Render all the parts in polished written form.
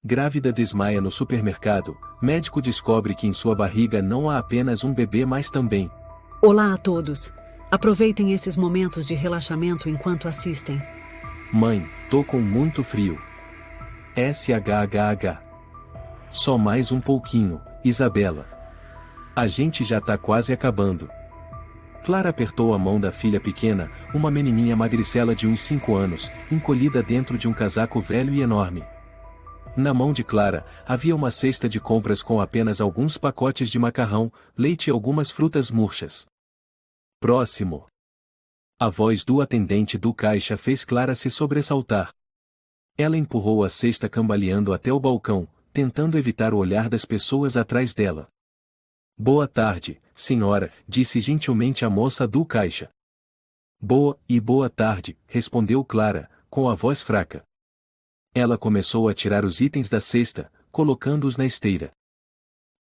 Grávida desmaia no supermercado, médico descobre que em sua barriga não há apenas um bebê mas também. Olá a todos. Aproveitem esses momentos de relaxamento enquanto assistem. Mãe, tô com muito frio. SHHH. Só mais um pouquinho, Isabela. A gente já tá quase acabando. Clara apertou a mão da filha pequena, uma menininha magricela de uns 5 anos, encolhida dentro de um casaco velho e enorme. Na mão de Clara, havia uma cesta de compras com apenas alguns pacotes de macarrão, leite e algumas frutas murchas. Próximo. A voz do atendente do caixa fez Clara se sobressaltar. Ela empurrou a cesta cambaleando até o balcão, tentando evitar o olhar das pessoas atrás dela. Boa tarde, senhora, disse gentilmente a moça do caixa. Boa tarde, respondeu Clara, com a voz fraca. Ela começou a tirar os itens da cesta, colocando-os na esteira.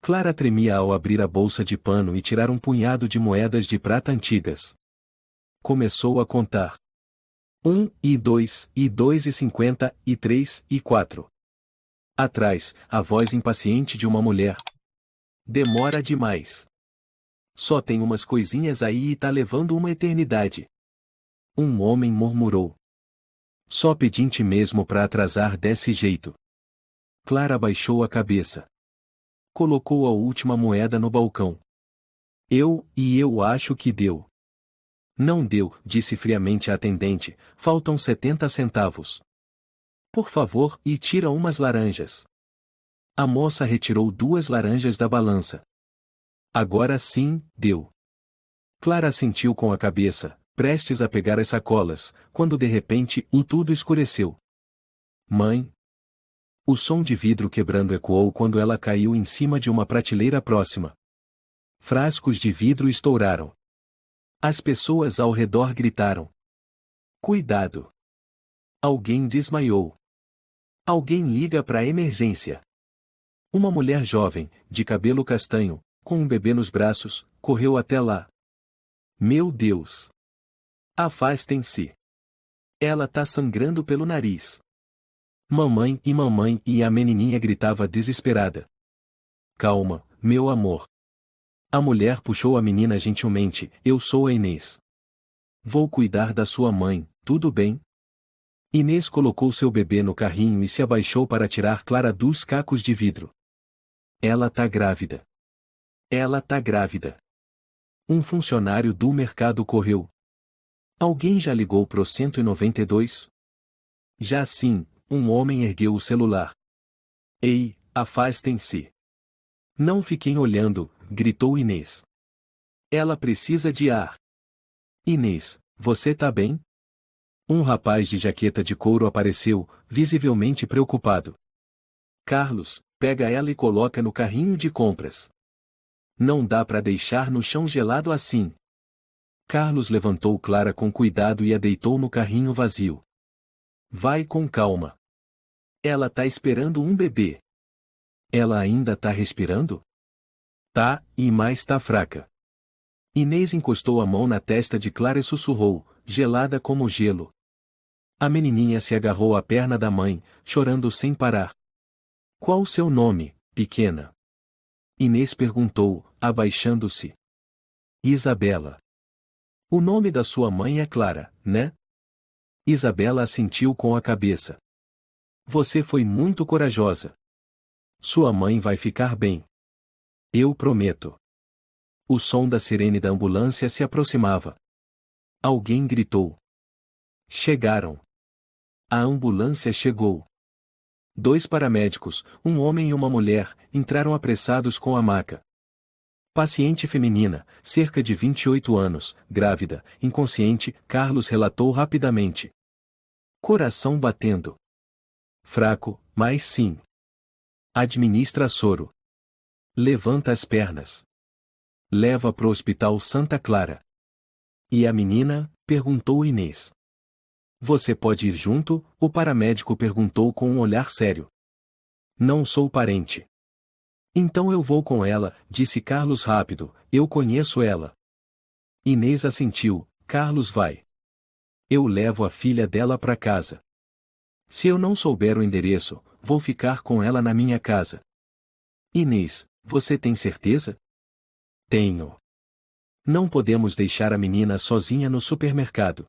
Clara tremia ao abrir a bolsa de pano e tirar um punhado de moedas de prata antigas. Começou a contar. 1, e 2, e 2,50, e 3, e 4. Atrás, a voz impaciente de uma mulher. Demora demais. Só tem umas coisinhas aí e tá levando uma eternidade. Um homem murmurou. Só pedinte mesmo pra atrasar desse jeito. Clara abaixou a cabeça. Colocou a última moeda no balcão. Eu acho que deu. Não deu, disse friamente a atendente, faltam 70 centavos. Por favor, e tira umas laranjas. A moça retirou 2 laranjas da balança. Agora sim, deu. Clara assentiu com a cabeça, prestes a pegar as sacolas, quando de repente, tudo escureceu. Mãe? O som de vidro quebrando ecoou quando ela caiu em cima de uma prateleira próxima. Frascos de vidro estouraram. As pessoas ao redor gritaram. Cuidado! Alguém desmaiou. Alguém liga para a emergência. Uma mulher jovem, de cabelo castanho, com um bebê nos braços, correu até lá. Meu Deus! Afastem-se! Ela tá sangrando pelo nariz. Mamãe, e a menininha gritava desesperada. Calma, meu amor. A mulher puxou a menina gentilmente, eu sou a Inês. Vou cuidar da sua mãe, tudo bem? Inês colocou seu bebê no carrinho e se abaixou para tirar Clara dos cacos de vidro. Ela tá grávida. Ela tá grávida. Um funcionário do mercado correu. Alguém já ligou pro 192? Já sim, um homem ergueu o celular. Ei, afastem-se. Não fiquem olhando, gritou Inês. Ela precisa de ar. Inês, você tá bem? Um rapaz de jaqueta de couro apareceu, visivelmente preocupado. Carlos, pega ela e coloca no carrinho de compras. Não dá para deixar no chão gelado assim. Carlos levantou Clara com cuidado e a deitou no carrinho vazio. Vai com calma. Ela tá esperando um bebê. Ela ainda tá respirando? Tá, mas tá fraca. Inês encostou a mão na testa de Clara e sussurrou, gelada como gelo. A menininha se agarrou à perna da mãe, chorando sem parar. Qual o seu nome, pequena? Inês perguntou, abaixando-se. Isabela. O nome da sua mãe é Clara, né? Isabela assentiu com a cabeça. Você foi muito corajosa. Sua mãe vai ficar bem. Eu prometo. O som da sirene da ambulância se aproximava. Alguém gritou. Chegaram. A ambulância chegou. 2 paramédicos, um homem e uma mulher, entraram apressados com a maca. Paciente feminina, cerca de 28 anos, grávida, inconsciente, Carlos relatou rapidamente. Coração batendo. Fraco, mas sim. Administra soro. Levanta as pernas. Leva pro hospital Santa Clara. E a menina? Perguntou Inês. Você pode ir junto? O paramédico perguntou com um olhar sério. Não sou parente. Então eu vou com ela, disse Carlos rápido, eu conheço ela. Inês assentiu, Carlos vai. Eu levo a filha dela para casa. Se eu não souber o endereço, vou ficar com ela na minha casa. Inês, você tem certeza? Tenho. Não podemos deixar a menina sozinha no supermercado.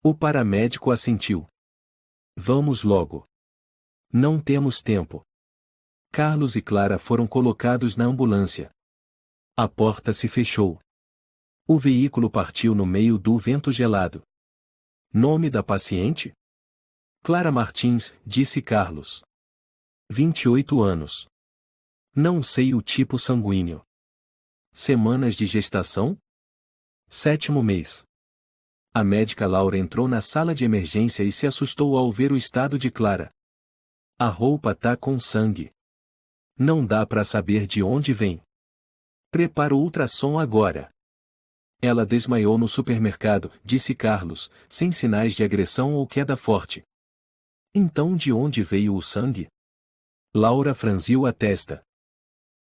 O paramédico assentiu. Vamos logo. Não temos tempo. Carlos e Clara foram colocados na ambulância. A porta se fechou. O veículo partiu no meio do vento gelado. Nome da paciente? Clara Martins, disse Carlos. 28 anos. Não sei o tipo sanguíneo. Semanas de gestação? 7º mês. A médica Laura entrou na sala de emergência e se assustou ao ver o estado de Clara. A roupa tá com sangue. Não dá para saber de onde vem. Prepara o ultrassom agora. Ela desmaiou no supermercado, disse Carlos, sem sinais de agressão ou queda forte. Então de onde veio o sangue? Laura franziu a testa.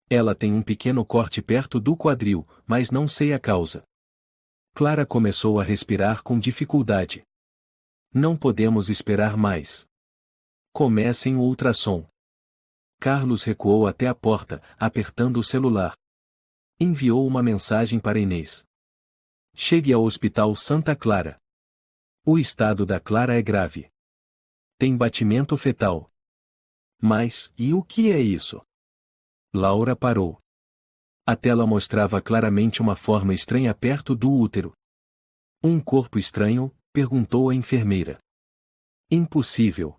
Ela tem um pequeno corte perto do quadril, mas não sei a causa. Clara começou a respirar com dificuldade. Não podemos esperar mais. Comecem o ultrassom. Carlos recuou até a porta, apertando o celular. Enviou uma mensagem para Inês. Chegue ao Hospital Santa Clara. O estado da Clara é grave. Tem batimento fetal. Mas, e o que é isso? Laura parou. A tela mostrava claramente uma forma estranha perto do útero. Um corpo estranho? Perguntou a enfermeira. Impossível.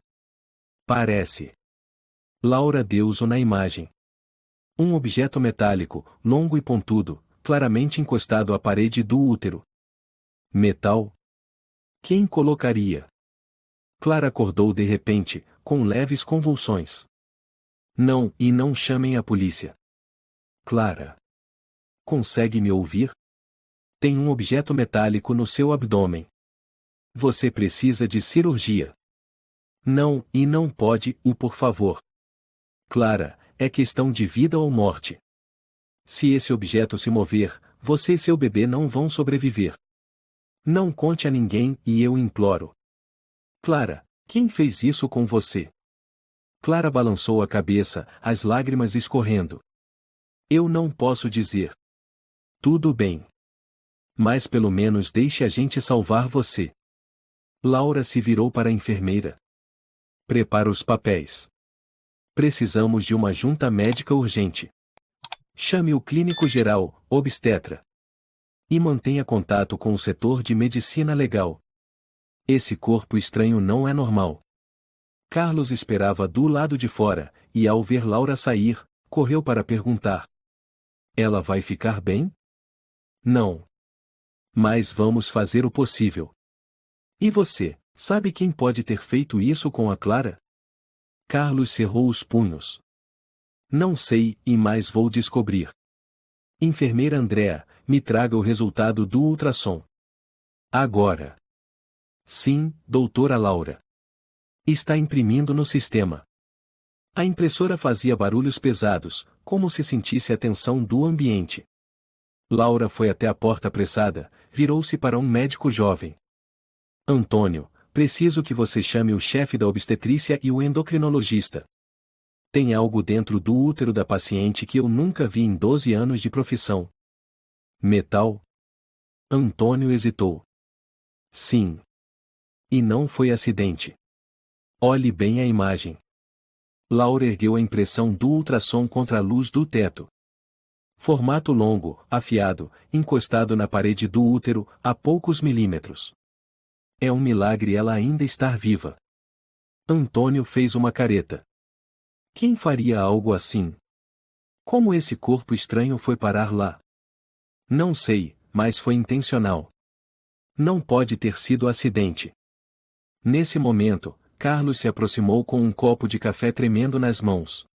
Parece. Laura deu-o na imagem. Um objeto metálico, longo e pontudo, claramente encostado à parede do útero. Metal? Quem colocaria? Clara acordou de repente, com leves convulsões. Não, e não chamem a polícia. Clara. Consegue me ouvir? Tem um objeto metálico no seu abdômen. Você precisa de cirurgia. Não, e não pode, por favor. Clara, é questão de vida ou morte. Se esse objeto se mover, você e seu bebê não vão sobreviver. Não conte a ninguém, e eu imploro. Clara, quem fez isso com você? Clara balançou a cabeça, as lágrimas escorrendo. Eu não posso dizer. Tudo bem. Mas pelo menos deixe a gente salvar você. Laura se virou para a enfermeira. Prepara os papéis. Precisamos de uma junta médica urgente. Chame o clínico geral, obstetra. E mantenha contato com o setor de medicina legal. Esse corpo estranho não é normal. Carlos esperava do lado de fora, e ao ver Laura sair, correu para perguntar. Ela vai ficar bem? Não. Mas vamos fazer o possível. E você, sabe quem pode ter feito isso com a Clara? Carlos cerrou os punhos. Não sei, e mais vou descobrir. Enfermeira Andréa, me traga o resultado do ultrassom. Agora. Sim, doutora Laura. Está imprimindo no sistema. A impressora fazia barulhos pesados, como se sentisse a tensão do ambiente. Laura foi até a porta apressada, virou-se para um médico jovem. Antônio, preciso que você chame o chefe da obstetrícia e o endocrinologista. Tem algo dentro do útero da paciente que eu nunca vi em 12 anos de profissão. Metal? Antônio hesitou. Sim. E não foi acidente. Olhe bem a imagem. Laura ergueu a impressão do ultrassom contra a luz do teto. Formato longo, afiado, encostado na parede do útero, a poucos milímetros. É um milagre ela ainda estar viva. Antônio fez uma careta. Quem faria algo assim? Como esse corpo estranho foi parar lá? Não sei, mas foi intencional. Não pode ter sido acidente. Nesse momento, Carlos se aproximou com um copo de café tremendo nas mãos.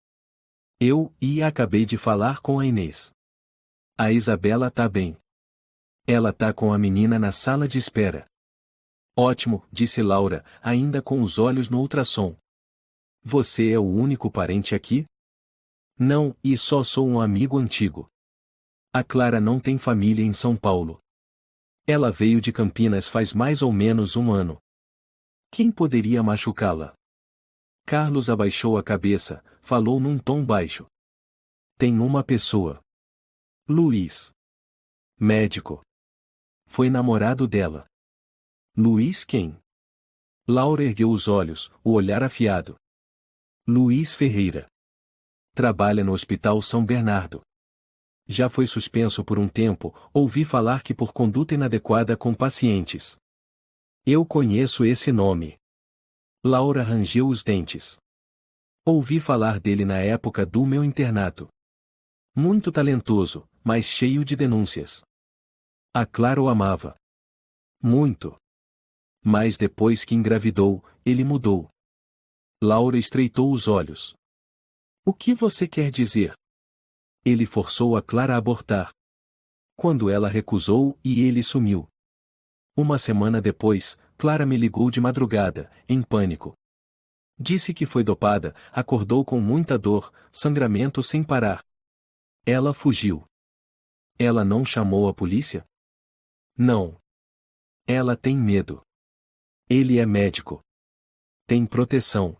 Acabei de falar com a Inês. A Isabela tá bem. Ela tá com a menina na sala de espera. Ótimo, disse Laura, ainda com os olhos no ultrassom. Você é o único parente aqui? Não, e só sou um amigo antigo. A Clara não tem família em São Paulo. Ela veio de Campinas faz mais ou menos um ano. Quem poderia machucá-la? Carlos abaixou a cabeça, falou num tom baixo. Tem uma pessoa. Luiz. Médico. Foi namorado dela. Luiz quem? Laura ergueu os olhos, o olhar afiado. Luiz Ferreira. Trabalha no Hospital São Bernardo. Já foi suspenso por um tempo, ouvi falar que por conduta inadequada com pacientes. Eu conheço esse nome. Laura rangeu os dentes. Ouvi falar dele na época do meu internato. Muito talentoso, mas cheio de denúncias. A Clara o amava. Muito. Mas depois que engravidou, ele mudou. Laura estreitou os olhos. O que você quer dizer? Ele forçou a Clara a abortar. Quando ela recusou e ele sumiu. Uma semana depois, Clara me ligou de madrugada, em pânico. Disse que foi dopada, acordou com muita dor, sangramento sem parar. Ela fugiu. Ela não chamou a polícia? Não. Ela tem medo. Ele é médico. Tem proteção.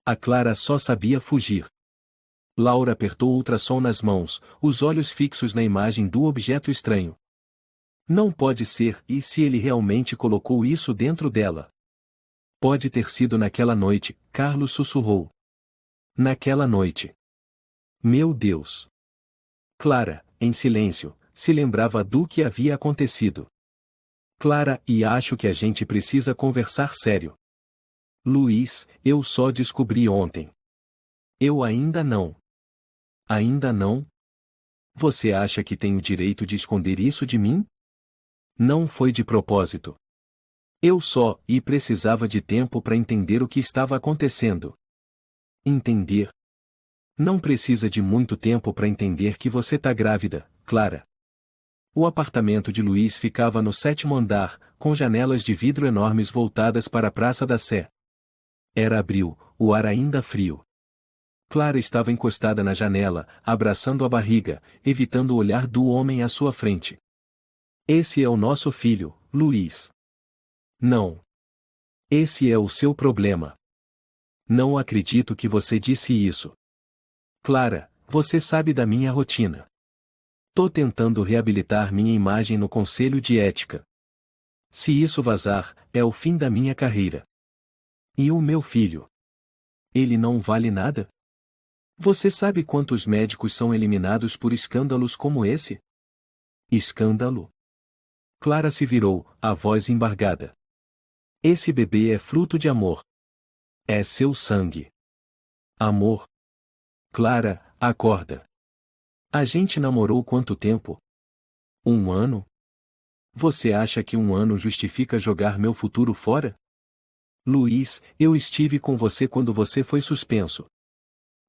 A Clara só sabia fugir. Laura apertou o ultrassom nas mãos, os olhos fixos na imagem do objeto estranho. Não pode ser, e se ele realmente colocou isso dentro dela? Pode ter sido naquela noite, Carlos sussurrou. Naquela noite. Meu Deus! Clara, em silêncio, se lembrava do que havia acontecido. Clara, e acho que a gente precisa conversar sério. Luiz, eu só descobri ontem. Eu ainda não. Ainda não? Você acha que tenho direito de esconder isso de mim? Não foi de propósito. Eu só, e precisava de tempo para entender o que estava acontecendo. Entender? Não precisa de muito tempo para entender que você tá grávida, Clara. O apartamento de Luiz ficava no 7º andar, com janelas de vidro enormes voltadas para a Praça da Sé. Era abril, o ar ainda frio. Clara estava encostada na janela, abraçando a barriga, evitando o olhar do homem à sua frente. Esse é o nosso filho, Luiz. Não. Esse é o seu problema. Não acredito que você disse isso. Clara, você sabe da minha rotina. Tô tentando reabilitar minha imagem no Conselho de Ética. Se isso vazar, é o fim da minha carreira. E o meu filho? Ele não vale nada? Você sabe quantos médicos são eliminados por escândalos como esse? Escândalo? Clara se virou, a voz embargada. Esse bebê é fruto de amor. É seu sangue. Amor? Clara, acorda. A gente namorou quanto tempo? 1 ano? Você acha que 1 ano justifica jogar meu futuro fora? Luiz, eu estive com você quando você foi suspenso.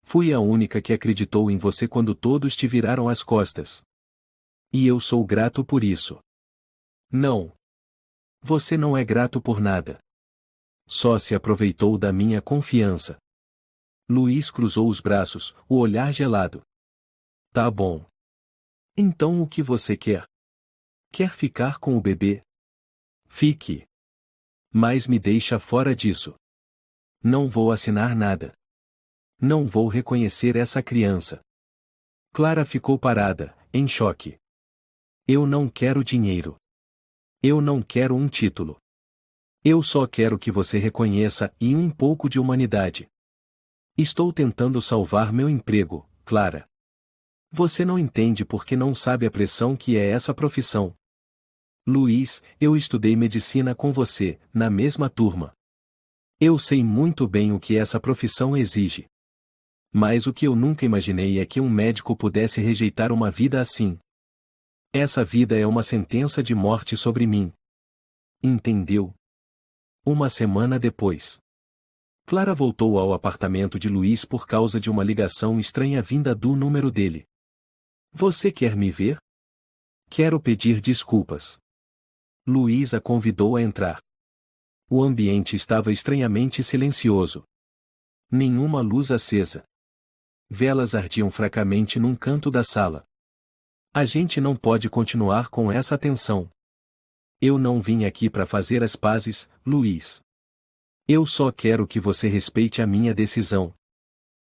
Fui a única que acreditou em você quando todos te viraram as costas. E eu sou grato por isso. Não. Você não é grato por nada. Só se aproveitou da minha confiança. Luiz cruzou os braços, o olhar gelado. Tá bom. Então o que você quer? Quer ficar com o bebê? Fique. Mas me deixa fora disso. Não vou assinar nada. Não vou reconhecer essa criança. Clara ficou parada, em choque. Eu não quero dinheiro. Eu não quero um título. Eu só quero que você reconheça e um pouco de humanidade. Estou tentando salvar meu emprego, Clara. Você não entende porque não sabe a pressão que é essa profissão. Luiz, eu estudei medicina com você, na mesma turma. Eu sei muito bem o que essa profissão exige. Mas o que eu nunca imaginei é que um médico pudesse rejeitar uma vida assim. Essa vida é uma sentença de morte sobre mim. Entendeu? Uma semana depois. Clara voltou ao apartamento de Luiz por causa de uma ligação estranha vinda do número dele. Você quer me ver? Quero pedir desculpas. Luiz a convidou a entrar. O ambiente estava estranhamente silencioso. Nenhuma luz acesa. Velas ardiam fracamente num canto da sala. A gente não pode continuar com essa tensão. Eu não vim aqui para fazer as pazes, Luiz. Eu só quero que você respeite a minha decisão.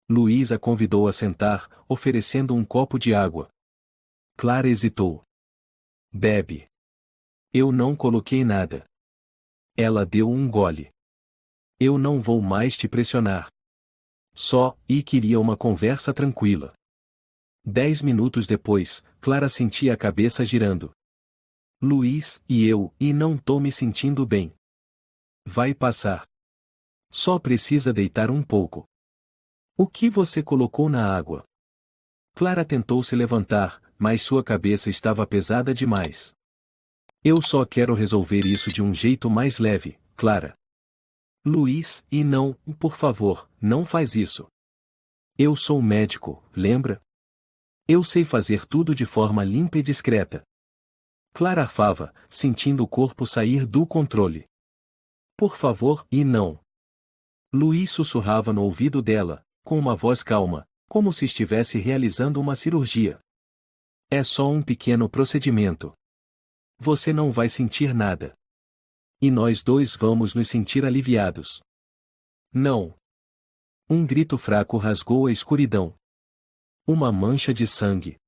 Luiz a convidou a sentar, oferecendo um copo de água. Clara hesitou. Bebe. Eu não coloquei nada. Ela deu um gole. Eu não vou mais te pressionar. Queria uma conversa tranquila. 10 minutos depois, Clara sentia a cabeça girando. Luiz, e não tô me sentindo bem. Vai passar. Só precisa deitar um pouco. O que você colocou na água? Clara tentou se levantar, mas sua cabeça estava pesada demais. Eu só quero resolver isso de um jeito mais leve, Clara. Luiz, por favor, não faz isso. Eu sou médico, lembra? Eu sei fazer tudo de forma limpa e discreta. Clara arfava, sentindo o corpo sair do controle. Por favor, não. Luiz sussurrava no ouvido dela, com uma voz calma, como se estivesse realizando uma cirurgia. É só um pequeno procedimento. Você não vai sentir nada. E nós dois vamos nos sentir aliviados. Não. Um grito fraco rasgou a escuridão. Uma mancha de sangue.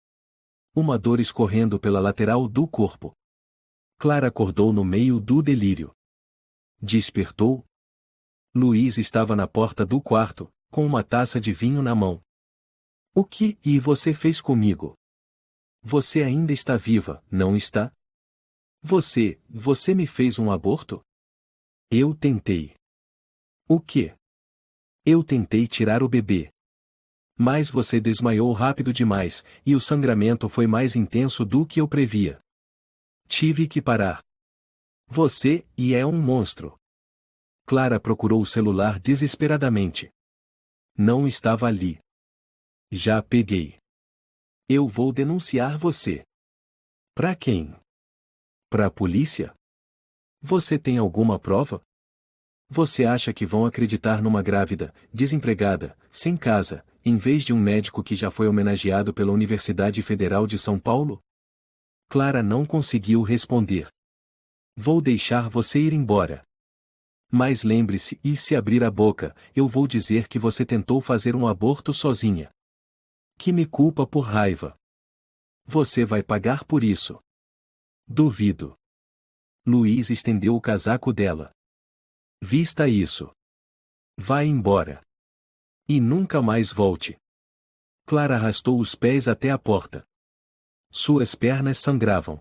Uma dor escorrendo pela lateral do corpo. Clara acordou no meio do delírio. Despertou. Luiz estava na porta do quarto, com uma taça de vinho na mão. O que você fez comigo? Você ainda está viva, não está? Você me fez um aborto? Eu tentei. O quê? Eu tentei tirar o bebê. Mas você desmaiou rápido demais, e o sangramento foi mais intenso do que eu previa. Tive que parar. Você é um monstro. Clara procurou o celular desesperadamente. Não estava ali. Já peguei. Eu vou denunciar você. Pra quem? Pra polícia? Você tem alguma prova? Você acha que vão acreditar numa grávida, desempregada, sem casa, em vez de um médico que já foi homenageado pela Universidade Federal de São Paulo? Clara não conseguiu responder. Vou deixar você ir embora. Mas lembre-se, e se abrir a boca, eu vou dizer que você tentou fazer um aborto sozinha. Que me culpa por raiva. Você vai pagar por isso. Duvido. Luiz estendeu o casaco dela. Vista isso. Vá embora. E nunca mais volte. Clara arrastou os pés até a porta. Suas pernas sangravam.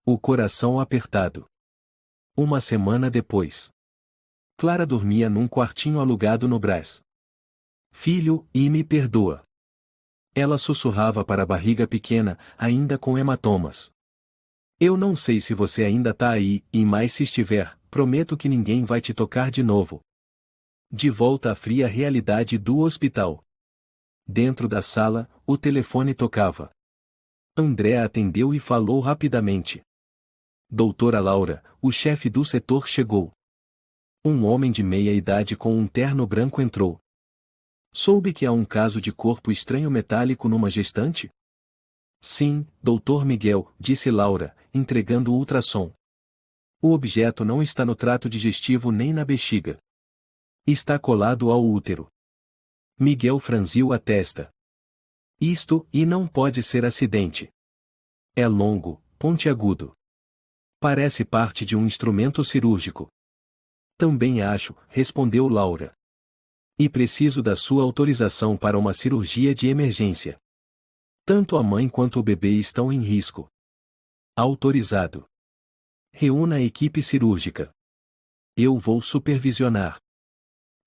O coração apertado. Uma semana depois. Clara dormia num quartinho alugado no Brás. Filho, me perdoa. Ela sussurrava para a barriga pequena, ainda com hematomas. Eu não sei se você ainda tá aí, mas se estiver, prometo que ninguém vai te tocar de novo. De volta à fria realidade do hospital. Dentro da sala, o telefone tocava. Andréa atendeu e falou rapidamente. Doutora Laura, o chefe do setor chegou. Um homem de meia idade com um terno branco entrou. Soube que há um caso de corpo estranho metálico numa gestante? Sim, doutor Miguel, disse Laura, entregando o ultrassom. O objeto não está no trato digestivo nem na bexiga. Está colado ao útero. Miguel franziu a testa. Isto não pode ser acidente. É longo, pontiagudo. Parece parte de um instrumento cirúrgico. Também acho, respondeu Laura. E preciso da sua autorização para uma cirurgia de emergência. Tanto a mãe quanto o bebê estão em risco. Autorizado. Reúna a equipe cirúrgica. Eu vou supervisionar.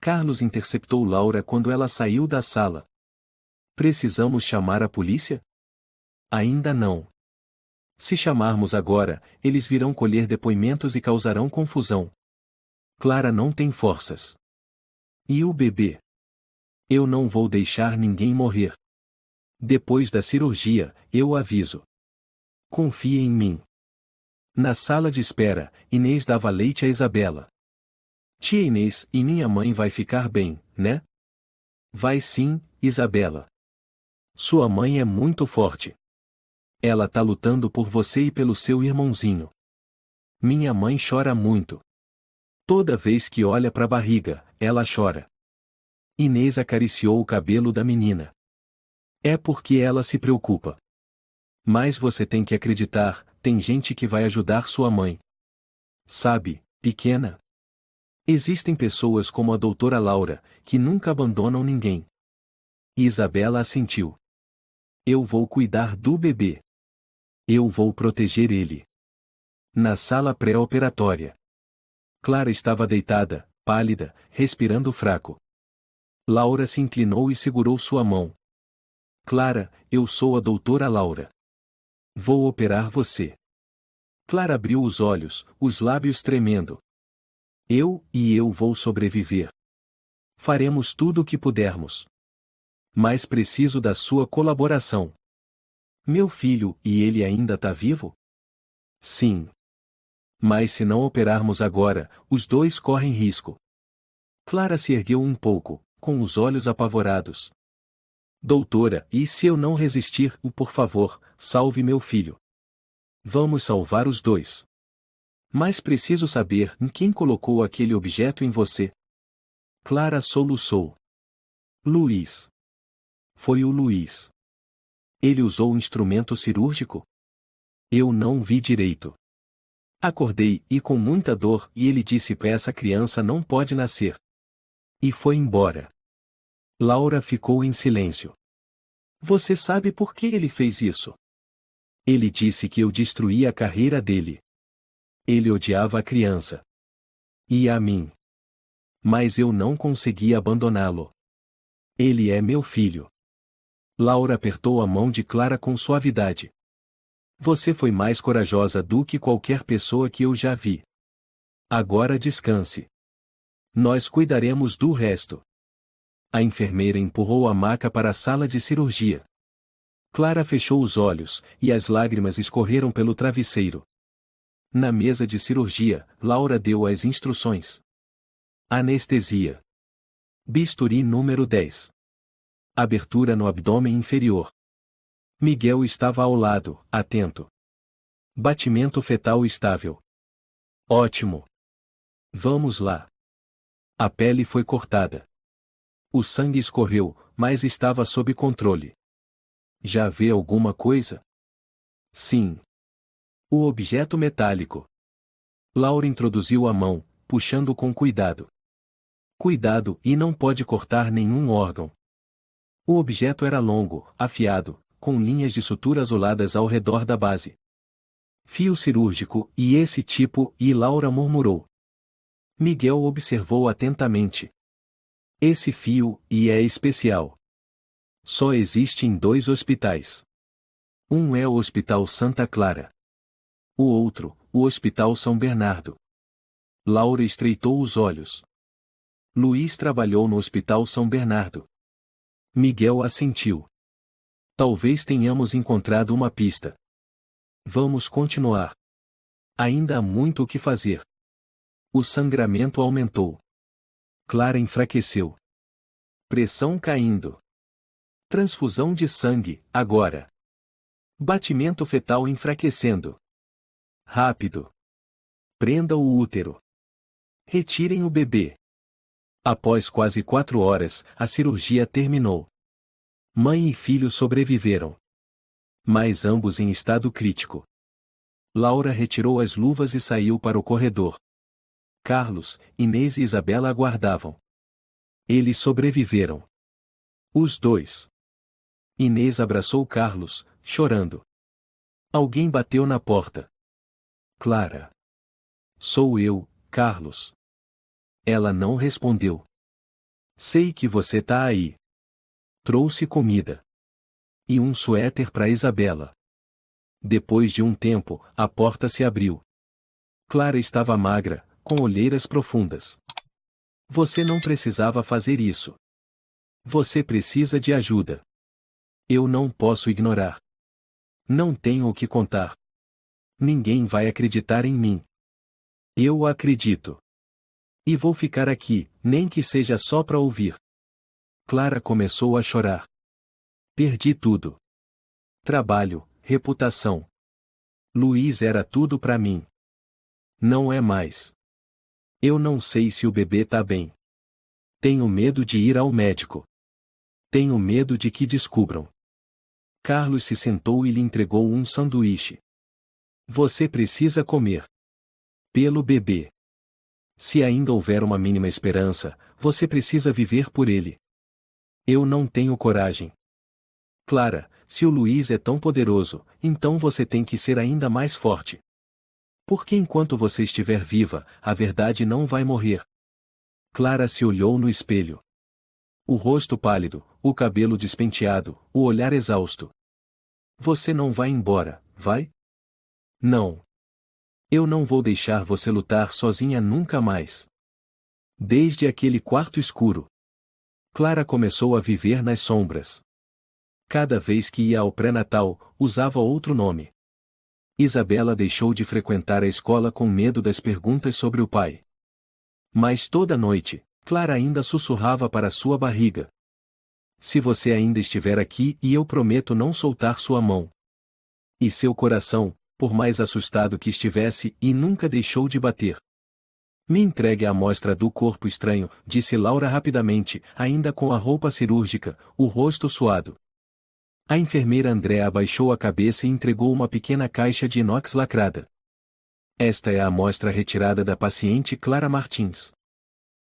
Carlos interceptou Laura quando ela saiu da sala. Precisamos chamar a polícia? Ainda não. Se chamarmos agora, eles virão colher depoimentos e causarão confusão. Clara não tem forças. E o bebê? Eu não vou deixar ninguém morrer. Depois da cirurgia, eu aviso. Confie em mim. Na sala de espera, Inês dava leite a Isabela. Tia Inês, e minha mãe vai ficar bem, né? Vai sim, Isabela. Sua mãe é muito forte. Ela tá lutando por você e pelo seu irmãozinho. Minha mãe chora muito. Toda vez que olha para a barriga, ela chora. Inês acariciou o cabelo da menina. É porque ela se preocupa. Mas você tem que acreditar, tem gente que vai ajudar sua mãe. Sabe, pequena? Existem pessoas como a doutora Laura, que nunca abandonam ninguém. Isabela assentiu. Eu vou cuidar do bebê. Eu vou proteger ele. Na sala pré-operatória. Clara estava deitada, pálida, respirando fraco. Laura se inclinou e segurou sua mão. Clara, eu sou a doutora Laura. Vou operar você. Clara abriu os olhos, os lábios tremendo. Eu vou sobreviver. Faremos tudo o que pudermos. Mas preciso da sua colaboração. Meu filho, e ele ainda está vivo? Sim. Mas se não operarmos agora, os dois correm risco. Clara se ergueu um pouco, com os olhos apavorados. Doutora, e se eu não resistir, por favor, salve meu filho. Vamos salvar os dois. Mas preciso saber quem colocou aquele objeto em você. Clara soluçou. Luiz. Foi o Luiz. Ele usou o instrumento cirúrgico? Eu não vi direito. Acordei, e com muita dor, e ele disse: essa criança não pode nascer. E foi embora. Laura ficou em silêncio. Você sabe por que ele fez isso? Ele disse que eu destruí a carreira dele. Ele odiava a criança. E a mim. Mas eu não consegui abandoná-lo. Ele é meu filho. Laura apertou a mão de Clara com suavidade. Você foi mais corajosa do que qualquer pessoa que eu já vi. Agora descanse. Nós cuidaremos do resto. A enfermeira empurrou a maca para a sala de cirurgia. Clara fechou os olhos, e as lágrimas escorreram pelo travesseiro. Na mesa de cirurgia, Laura deu as instruções. Anestesia. Bisturi número 10. Abertura no abdômen inferior. Miguel estava ao lado, atento. Batimento fetal estável. Ótimo. Vamos lá. A pele foi cortada. O sangue escorreu, mas estava sob controle. Já vê alguma coisa? Sim. O objeto metálico. Laura introduziu a mão, puxando com cuidado. Cuidado, e não pode cortar nenhum órgão. O objeto era longo, afiado, com linhas de sutura azuladas ao redor da base. Fio cirúrgico, e esse tipo, e Laura murmurou. Miguel observou atentamente. Esse fio, e é especial. Só existe em 2 hospitais. Um é o Hospital Santa Clara. O outro, o Hospital São Bernardo. Laura estreitou os olhos. Luiz trabalhou no Hospital São Bernardo. Miguel assentiu. Talvez tenhamos encontrado uma pista. Vamos continuar. Ainda há muito o que fazer. O sangramento aumentou. Clara enfraqueceu. Pressão caindo. Transfusão de sangue, agora. Batimento fetal enfraquecendo. Rápido. Prenda o útero. Retirem o bebê. Após quase 4 horas, a cirurgia terminou. Mãe e filho sobreviveram. Mas ambos em estado crítico. Laura retirou as luvas e saiu para o corredor. Carlos, Inês e Isabela aguardavam. Eles sobreviveram. Os dois. Inês abraçou Carlos, chorando. Alguém bateu na porta. Clara. Sou eu, Carlos. Ela não respondeu. Sei que você tá aí. Trouxe comida. E um suéter para Isabela. Depois de um tempo, a porta se abriu. Clara estava magra, com olheiras profundas. Você não precisava fazer isso. Você precisa de ajuda. Eu não posso ignorar. Não tenho o que contar. Ninguém vai acreditar em mim. Eu acredito. E vou ficar aqui, nem que seja só para ouvir. Clara começou a chorar. Perdi tudo. Trabalho, reputação. Luiz era tudo para mim. Não é mais. Eu não sei se o bebê tá bem. Tenho medo de ir ao médico. Tenho medo de que descubram. Carlos se sentou e lhe entregou um sanduíche. Você precisa comer. Pelo bebê. Se ainda houver uma mínima esperança, você precisa viver por ele. Eu não tenho coragem. Clara, se o Luiz é tão poderoso, então você tem que ser ainda mais forte. Porque enquanto você estiver viva, a verdade não vai morrer. Clara se olhou no espelho. O rosto pálido, o cabelo despenteado, o olhar exausto. Você não vai embora, vai? Não. Eu não vou deixar você lutar sozinha nunca mais. Desde aquele quarto escuro, Clara começou a viver nas sombras. Cada vez que ia ao pré-natal, usava outro nome. Isabela deixou de frequentar a escola com medo das perguntas sobre o pai. Mas toda noite, Clara ainda sussurrava para sua barriga. Se você ainda estiver aqui e eu prometo não soltar sua mão. E seu coração, por mais assustado que estivesse, e nunca deixou de bater. Me entregue a amostra do corpo estranho, disse Laura rapidamente, ainda com a roupa cirúrgica, o rosto suado. A enfermeira Andréa abaixou a cabeça e entregou uma pequena caixa de inox lacrada. Esta é a amostra retirada da paciente Clara Martins.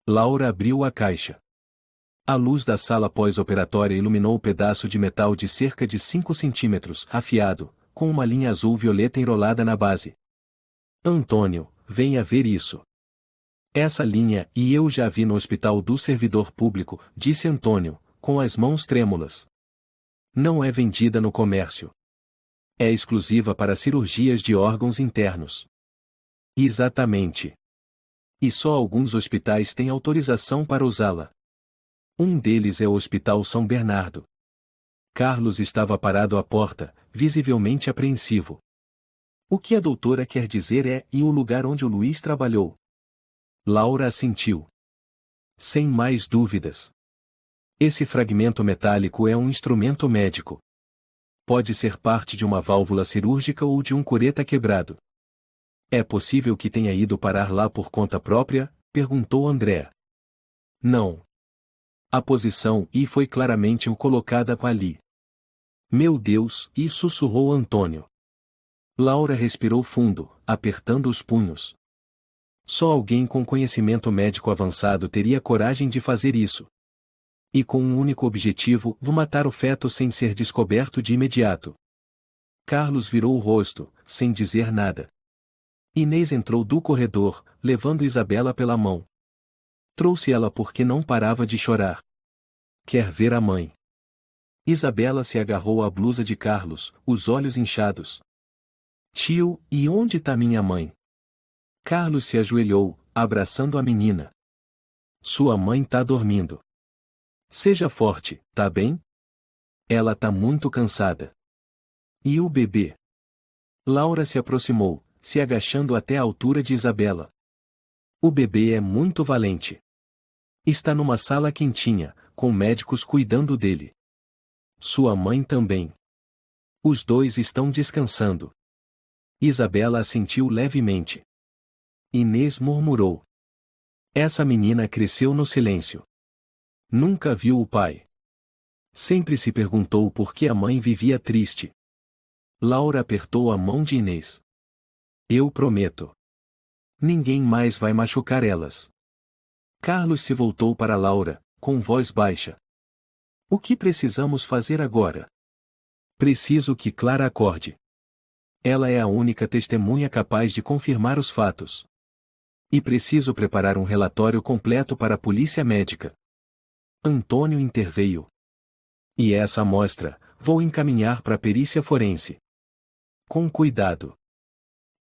Laura abriu a caixa. A luz da sala pós-operatória iluminou o pedaço de metal de cerca de 5 centímetros, afiado, com uma linha azul-violeta enrolada na base. Antônio, venha ver isso. Essa linha, e eu já vi no hospital do servidor público, disse Antônio, com as mãos trêmulas. Não é vendida no comércio. É exclusiva para cirurgias de órgãos internos. Exatamente. E só alguns hospitais têm autorização para usá-la. Um deles é o Hospital São Bernardo. Carlos estava parado à porta, visivelmente apreensivo. O que a doutora quer dizer é, e o lugar onde o Luiz trabalhou? Laura assentiu. Sem mais dúvidas. Esse fragmento metálico é um instrumento médico. Pode ser parte de uma válvula cirúrgica ou de um cureta quebrado. É possível que tenha ido parar lá por conta própria? Perguntou André. Não. A posição I foi claramente o colocada ali. Meu Deus, e sussurrou Antônio. Laura respirou fundo, apertando os punhos. Só alguém com conhecimento médico avançado teria coragem de fazer isso. E com um único objetivo, de matar o feto sem ser descoberto de imediato. Carlos virou o rosto, sem dizer nada. Inês entrou do corredor, levando Isabela pela mão. Trouxe ela porque não parava de chorar. Quer ver a mãe. Isabela se agarrou à blusa de Carlos, os olhos inchados. Tio, e onde tá minha mãe? Carlos se ajoelhou, abraçando a menina. Sua mãe tá dormindo. Seja forte, tá bem? Ela tá muito cansada. E o bebê? Laura se aproximou, se agachando até a altura de Isabela. O bebê é muito valente. Está numa sala quentinha, com médicos cuidando dele. Sua mãe também. Os dois estão descansando. Isabela assentiu levemente. Inês murmurou. Essa menina cresceu no silêncio. Nunca viu o pai. Sempre se perguntou por que a mãe vivia triste. Laura apertou a mão de Inês. Eu prometo. Ninguém mais vai machucar elas. Carlos se voltou para Laura, com voz baixa. O que precisamos fazer agora? Preciso que Clara acorde. Ela é a única testemunha capaz de confirmar os fatos. E preciso preparar um relatório completo para a polícia médica. Antônio interveio. E essa amostra, vou encaminhar para a perícia forense. Com cuidado.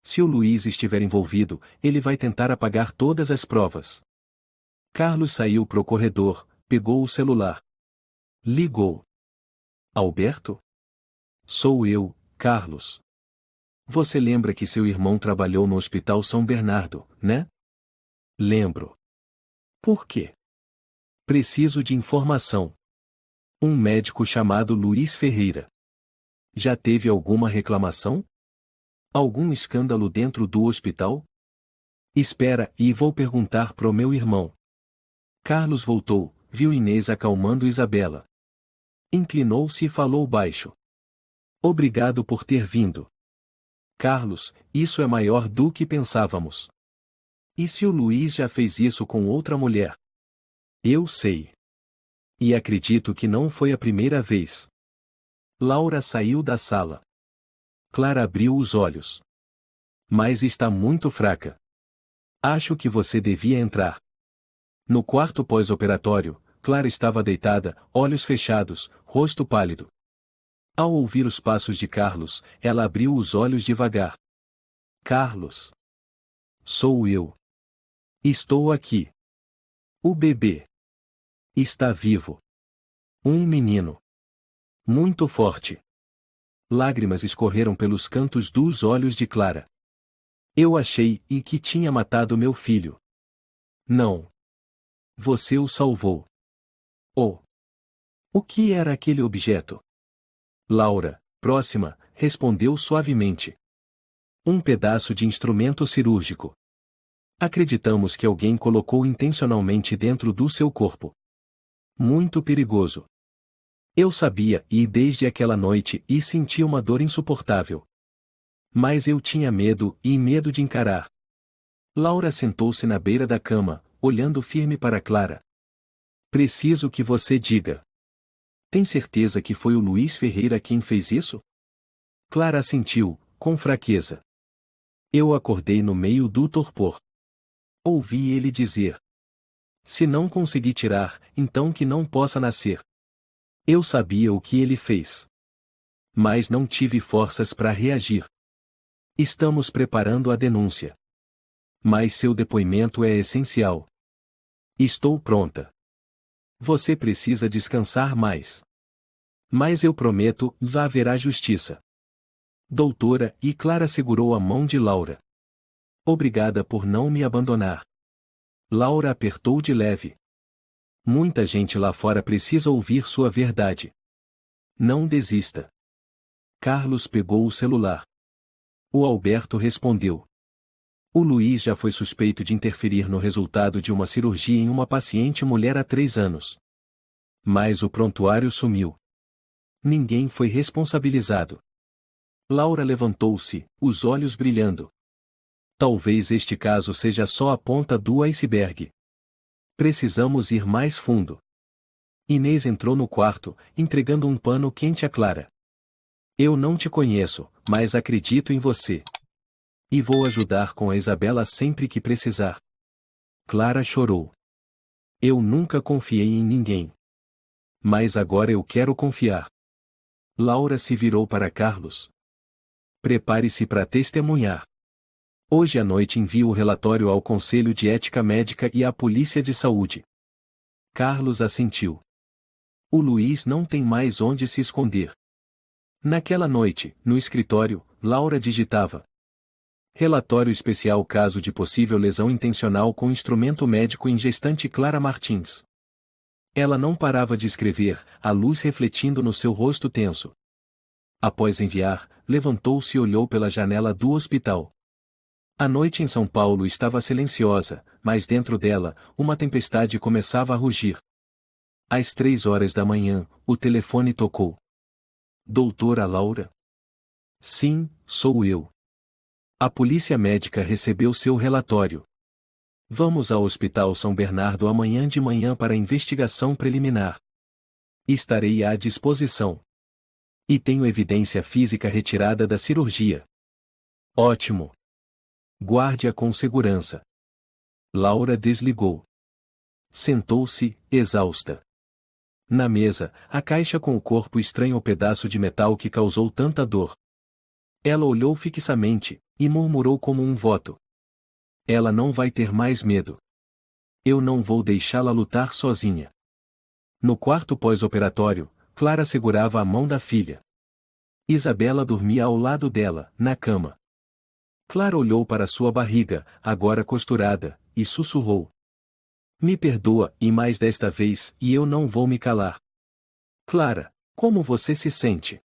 Se o Luiz estiver envolvido, ele vai tentar apagar todas as provas. Carlos saiu pro corredor, pegou o celular. Ligou. Alberto? Sou eu, Carlos. Você lembra que seu irmão trabalhou no Hospital São Bernardo, né? Lembro. Por quê? Preciso de informação. Um médico chamado Luiz Ferreira. Já teve alguma reclamação? Algum escândalo dentro do hospital? Espera, e vou perguntar pro meu irmão. Carlos voltou, viu Inês acalmando Isabela. Inclinou-se e falou baixo. Obrigado por ter vindo. Carlos, isso é maior do que pensávamos. E se o Luiz já fez isso com outra mulher? Eu sei. E acredito que não foi a primeira vez. Laura saiu da sala. Clara abriu os olhos. Mas está muito fraca. Acho que você devia entrar. No quarto pós-operatório, Clara estava deitada, olhos fechados, rosto pálido. Ao ouvir os passos de Carlos, ela abriu os olhos devagar. Carlos. Sou eu. Estou aqui. O bebê. Está vivo. Um menino. Muito forte. Lágrimas escorreram pelos cantos dos olhos de Clara. Eu achei que tinha matado meu filho. Não. Você o salvou. Oh. O que era aquele objeto? Laura, próxima, respondeu suavemente. Um pedaço de instrumento cirúrgico. Acreditamos que alguém colocou intencionalmente dentro do seu corpo. Muito perigoso. Eu sabia e desde aquela noite senti uma dor insuportável. Mas eu tinha medo de encarar. Laura sentou-se na beira da cama, olhando firme para Clara. Preciso que você diga. Tem certeza que foi o Luiz Ferreira quem fez isso? Clara assentiu, com fraqueza. Eu acordei no meio do torpor. Ouvi ele dizer. Se não conseguir tirar, então que não possa nascer. Eu sabia o que ele fez. Mas não tive forças para reagir. Estamos preparando a denúncia. Mas seu depoimento é essencial. Estou pronta. Você precisa descansar mais. Mas eu prometo, já haverá justiça. Doutora, e Clara segurou a mão de Laura. Obrigada por não me abandonar. Laura apertou de leve. Muita gente lá fora precisa ouvir sua verdade. Não desista. Carlos pegou o celular. O Alberto respondeu. O Luiz já foi suspeito de interferir no resultado de uma cirurgia em uma paciente mulher há 3 anos. Mas o prontuário sumiu. Ninguém foi responsabilizado. Laura levantou-se, os olhos brilhando. Talvez este caso seja só a ponta do iceberg. Precisamos ir mais fundo. Inês entrou no quarto, entregando um pano quente a Clara. Eu não te conheço, mas acredito em você. E vou ajudar com a Isabela sempre que precisar. Clara chorou. Eu nunca confiei em ninguém. Mas agora eu quero confiar. Laura se virou para Carlos. Prepare-se para testemunhar. Hoje à noite envio o relatório ao Conselho de Ética Médica e à Polícia de Saúde. Carlos assentiu. O Luiz não tem mais onde se esconder. Naquela noite, no escritório, Laura digitava. Relatório especial caso de possível lesão intencional com instrumento médico em gestante Clara Martins. Ela não parava de escrever, a luz refletindo no seu rosto tenso. Após enviar, levantou-se e olhou pela janela do hospital. A noite em São Paulo estava silenciosa, mas dentro dela, uma tempestade começava a rugir. Às 3 horas da manhã, o telefone tocou. Doutora Laura? Sim, sou eu. A polícia médica recebeu seu relatório. Vamos ao Hospital São Bernardo amanhã de manhã para a investigação preliminar. Estarei à disposição. E tenho evidência física retirada da cirurgia. Ótimo. Guarde-a com segurança. Laura desligou. Sentou-se, exausta. Na mesa, a caixa com o corpo estranho, o pedaço de metal que causou tanta dor. Ela olhou fixamente, e murmurou como um voto. Ela não vai ter mais medo. Eu não vou deixá-la lutar sozinha. No quarto pós-operatório, Clara segurava a mão da filha. Isabela dormia ao lado dela, na cama. Clara olhou para sua barriga, agora costurada, e sussurrou. Me perdoa, e mais desta vez, e eu não vou me calar. Clara, como você se sente?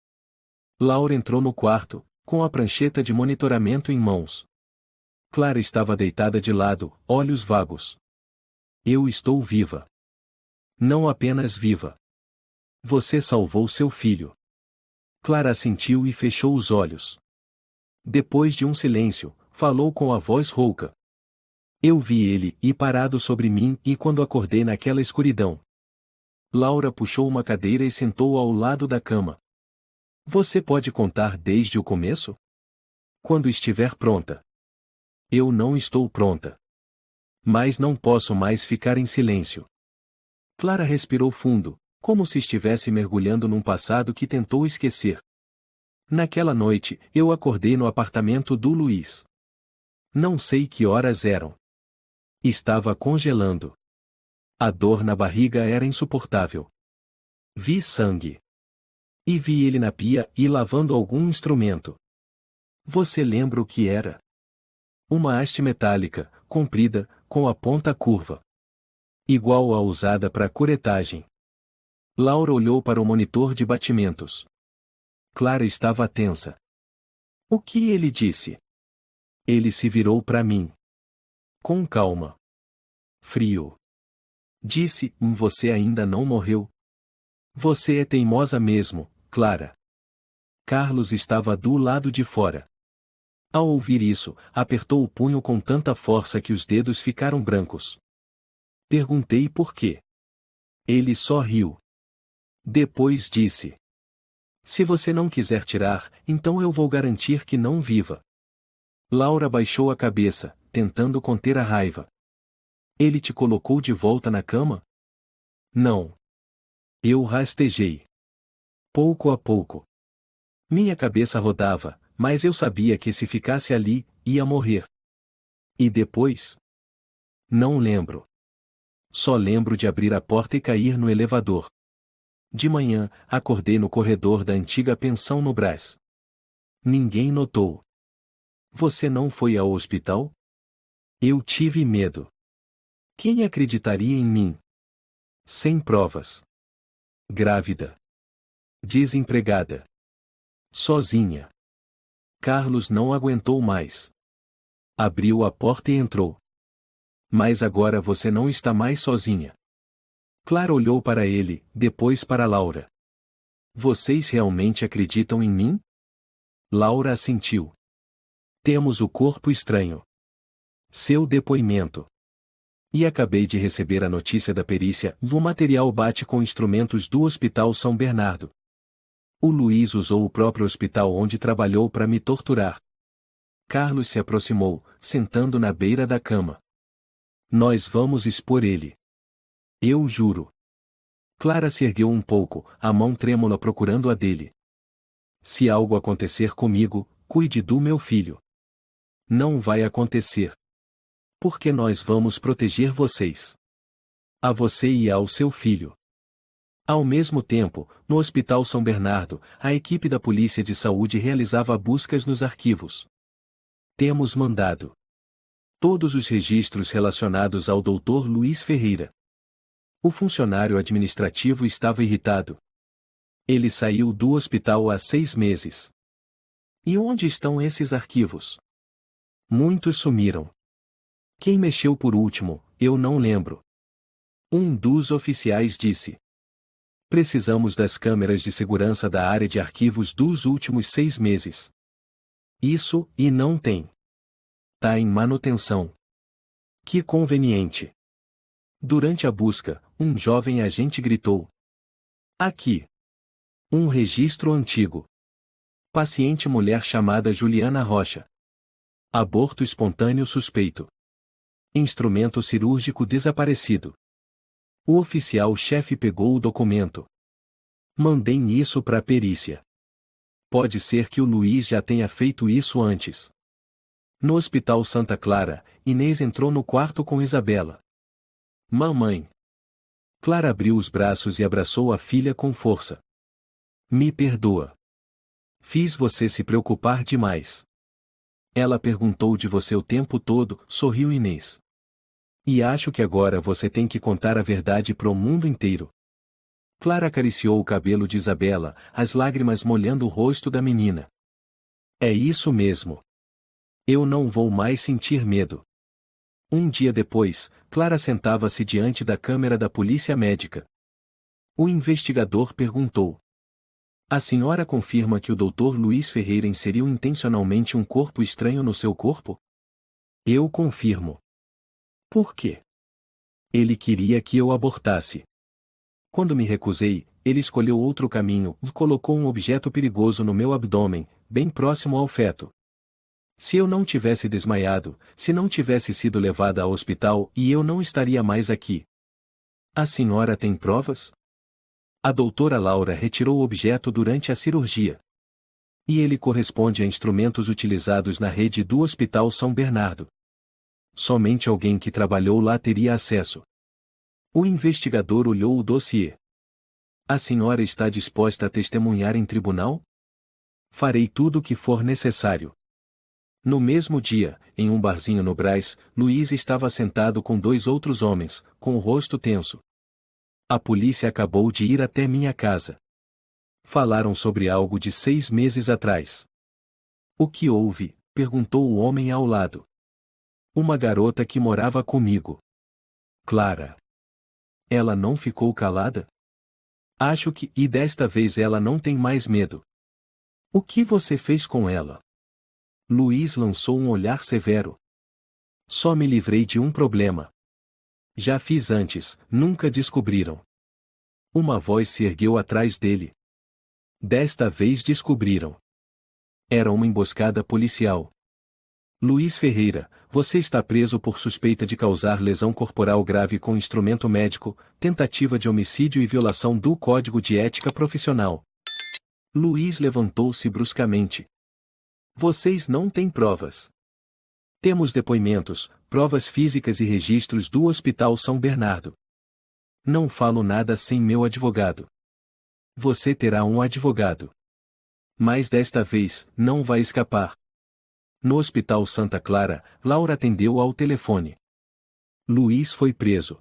Laura entrou no quarto, com a prancheta de monitoramento em mãos. Clara estava deitada de lado, olhos vagos. Eu estou viva. Não apenas viva. Você salvou seu filho. Clara assentiu e fechou os olhos. Depois de um silêncio, falou com a voz rouca. Eu vi ele e parado sobre mim e quando acordei naquela escuridão. Laura puxou uma cadeira e sentou ao lado da cama. Você pode contar desde o começo? Quando estiver pronta. Eu não estou pronta. Mas não posso mais ficar em silêncio. Clara respirou fundo, como se estivesse mergulhando num passado que tentou esquecer. Naquela noite, eu acordei no apartamento do Luiz. Não sei que horas eram. Estava congelando. A dor na barriga era insuportável. Vi sangue. E vi ele na pia e lavando algum instrumento. Você lembra o que era? Uma haste metálica, comprida, com a ponta curva. Igual à usada para curetagem. Laura olhou para o monitor de batimentos. Clara estava tensa. O que ele disse? Ele se virou para mim. Com calma. Frio. Disse, você ainda não morreu. Você é teimosa mesmo, Clara. Carlos estava do lado de fora. Ao ouvir isso, apertou o punho com tanta força que os dedos ficaram brancos. Perguntei por quê. Ele só riu. Depois disse. Se você não quiser tirar, então eu vou garantir que não viva. Laura baixou a cabeça, tentando conter a raiva. Ele te colocou de volta na cama? Não. Eu rastejei. Pouco a pouco. Minha cabeça rodava, mas eu sabia que se ficasse ali, ia morrer. E depois? Não lembro. Só lembro de abrir a porta e cair no elevador. De manhã, acordei no corredor da antiga pensão no Brás. Ninguém notou. Você não foi ao hospital? Eu tive medo. Quem acreditaria em mim? Sem provas. Grávida. Desempregada. Sozinha. Carlos não aguentou mais. Abriu a porta e entrou. Mas agora você não está mais sozinha. Clara olhou para ele, depois para Laura. Vocês realmente acreditam em mim? Laura assentiu. Temos o corpo estranho. Seu depoimento. E acabei de receber a notícia da perícia, o material bate com instrumentos do Hospital São Bernardo. O Luiz usou o próprio hospital onde trabalhou para me torturar. Carlos se aproximou, sentando na beira da cama. Nós vamos expor ele. Eu juro. Clara se ergueu um pouco, a mão trêmula procurando a dele. Se algo acontecer comigo, cuide do meu filho. Não vai acontecer. Porque nós vamos proteger vocês. A você e ao seu filho. Ao mesmo tempo, no Hospital São Bernardo, a equipe da Polícia de Saúde realizava buscas nos arquivos. Temos mandado todos os registros relacionados ao Dr. Luiz Ferreira. O funcionário administrativo estava irritado. Ele saiu do hospital há 6 meses. E onde estão esses arquivos? Muitos sumiram. Quem mexeu por último, eu não lembro. Um dos oficiais disse. Precisamos das câmeras de segurança da área de arquivos dos últimos 6 meses. Isso, e não tem. Tá em manutenção. Que conveniente. Durante a busca, um jovem agente gritou. Aqui. Um registro antigo. Paciente mulher chamada Juliana Rocha. Aborto espontâneo suspeito. Instrumento cirúrgico desaparecido. O oficial-chefe pegou o documento. Mandei isso para a perícia. Pode ser que o Luiz já tenha feito isso antes. No Hospital Santa Clara, Inês entrou no quarto com Isabela. Mamãe. Clara abriu os braços e abraçou a filha com força. Me perdoa. Fiz você se preocupar demais. Ela perguntou de você o tempo todo, sorriu Inês. E acho que agora você tem que contar a verdade pro mundo inteiro. Clara acariciou o cabelo de Isabela, as lágrimas molhando o rosto da menina. É isso mesmo. Eu não vou mais sentir medo. Um dia depois, Clara sentava-se diante da câmera da polícia médica. O investigador perguntou: a senhora confirma que o Dr. Luiz Ferreira inseriu intencionalmente um corpo estranho no seu corpo? Eu confirmo. Por quê? Ele queria que eu abortasse. Quando me recusei, ele escolheu outro caminho e colocou um objeto perigoso no meu abdômen, bem próximo ao feto. Se eu não tivesse desmaiado, se não tivesse sido levada ao hospital e eu não estaria mais aqui. A senhora tem provas? A doutora Laura retirou o objeto durante a cirurgia. E ele corresponde a instrumentos utilizados na rede do Hospital São Bernardo. Somente alguém que trabalhou lá teria acesso. O investigador olhou o dossiê. A senhora está disposta a testemunhar em tribunal? Farei tudo o que for necessário. No mesmo dia, em um barzinho no Brás, Luiz estava sentado com 2 outros homens, com o rosto tenso. A polícia acabou de ir até minha casa. Falaram sobre algo de 6 meses atrás. O que houve? Perguntou o homem ao lado. Uma garota que morava comigo. Clara. Ela não ficou calada? Acho que, e desta vez ela não tem mais medo. O que você fez com ela? Luiz lançou um olhar severo. Só me livrei de um problema. Já fiz antes, nunca descobriram. Uma voz se ergueu atrás dele. Desta vez descobriram. Era uma emboscada policial. Luiz Ferreira, você está preso por suspeita de causar lesão corporal grave com instrumento médico, tentativa de homicídio e violação do Código de Ética Profissional. Luiz levantou-se bruscamente. Vocês não têm provas. Temos depoimentos, provas físicas e registros do Hospital São Bernardo. Não falo nada sem meu advogado. Você terá um advogado. Mas desta vez, não vai escapar. No Hospital Santa Clara, Laura atendeu ao telefone. Luiz foi preso.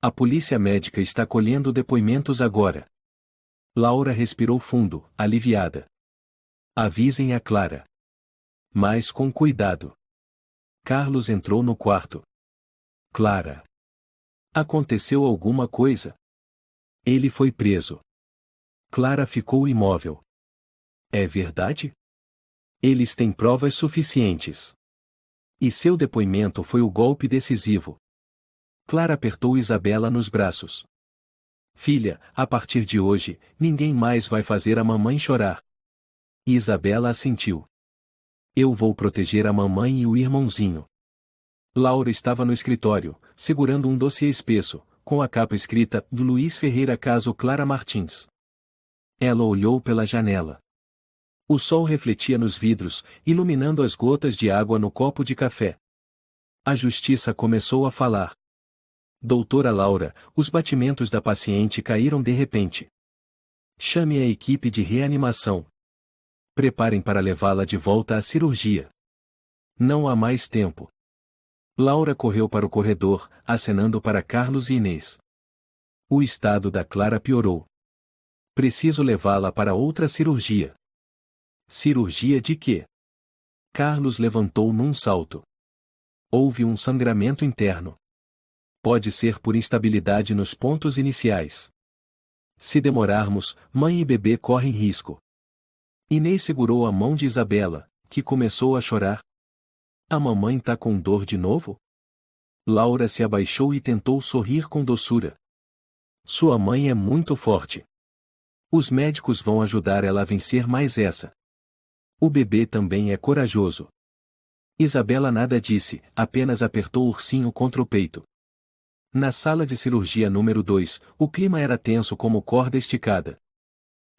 A polícia médica está colhendo depoimentos agora. Laura respirou fundo, aliviada. Avisem a Clara. Mas com cuidado. Carlos entrou no quarto. Clara. Aconteceu alguma coisa? Ele foi preso. Clara ficou imóvel. É verdade? Eles têm provas suficientes. E seu depoimento foi o golpe decisivo. Clara apertou Isabela nos braços. Filha, a partir de hoje, ninguém mais vai fazer a mamãe chorar. Isabela assentiu. Eu vou proteger a mamãe e o irmãozinho. Laura estava no escritório, segurando um dossiê espesso, com a capa escrita Luiz Ferreira caso Clara Martins. Ela olhou pela janela. O sol refletia nos vidros, iluminando as gotas de água no copo de café. A justiça começou a falar. Doutora Laura, os batimentos da paciente caíram de repente. Chame a equipe de reanimação. Preparem para levá-la de volta à cirurgia. Não há mais tempo. Laura correu para o corredor, acenando para Carlos e Inês. O estado da Clara piorou. Preciso levá-la para outra cirurgia. Cirurgia de quê? Carlos levantou num salto. Houve um sangramento interno. Pode ser por instabilidade nos pontos iniciais. Se demorarmos, mãe e bebê correm risco. Inês segurou a mão de Isabela, que começou a chorar. A mamãe tá com dor de novo? Laura se abaixou e tentou sorrir com doçura. Sua mãe é muito forte. Os médicos vão ajudar ela a vencer mais essa. O bebê também é corajoso. Isabela nada disse, apenas apertou o ursinho contra o peito. Na sala de cirurgia número 2, o clima era tenso como corda esticada.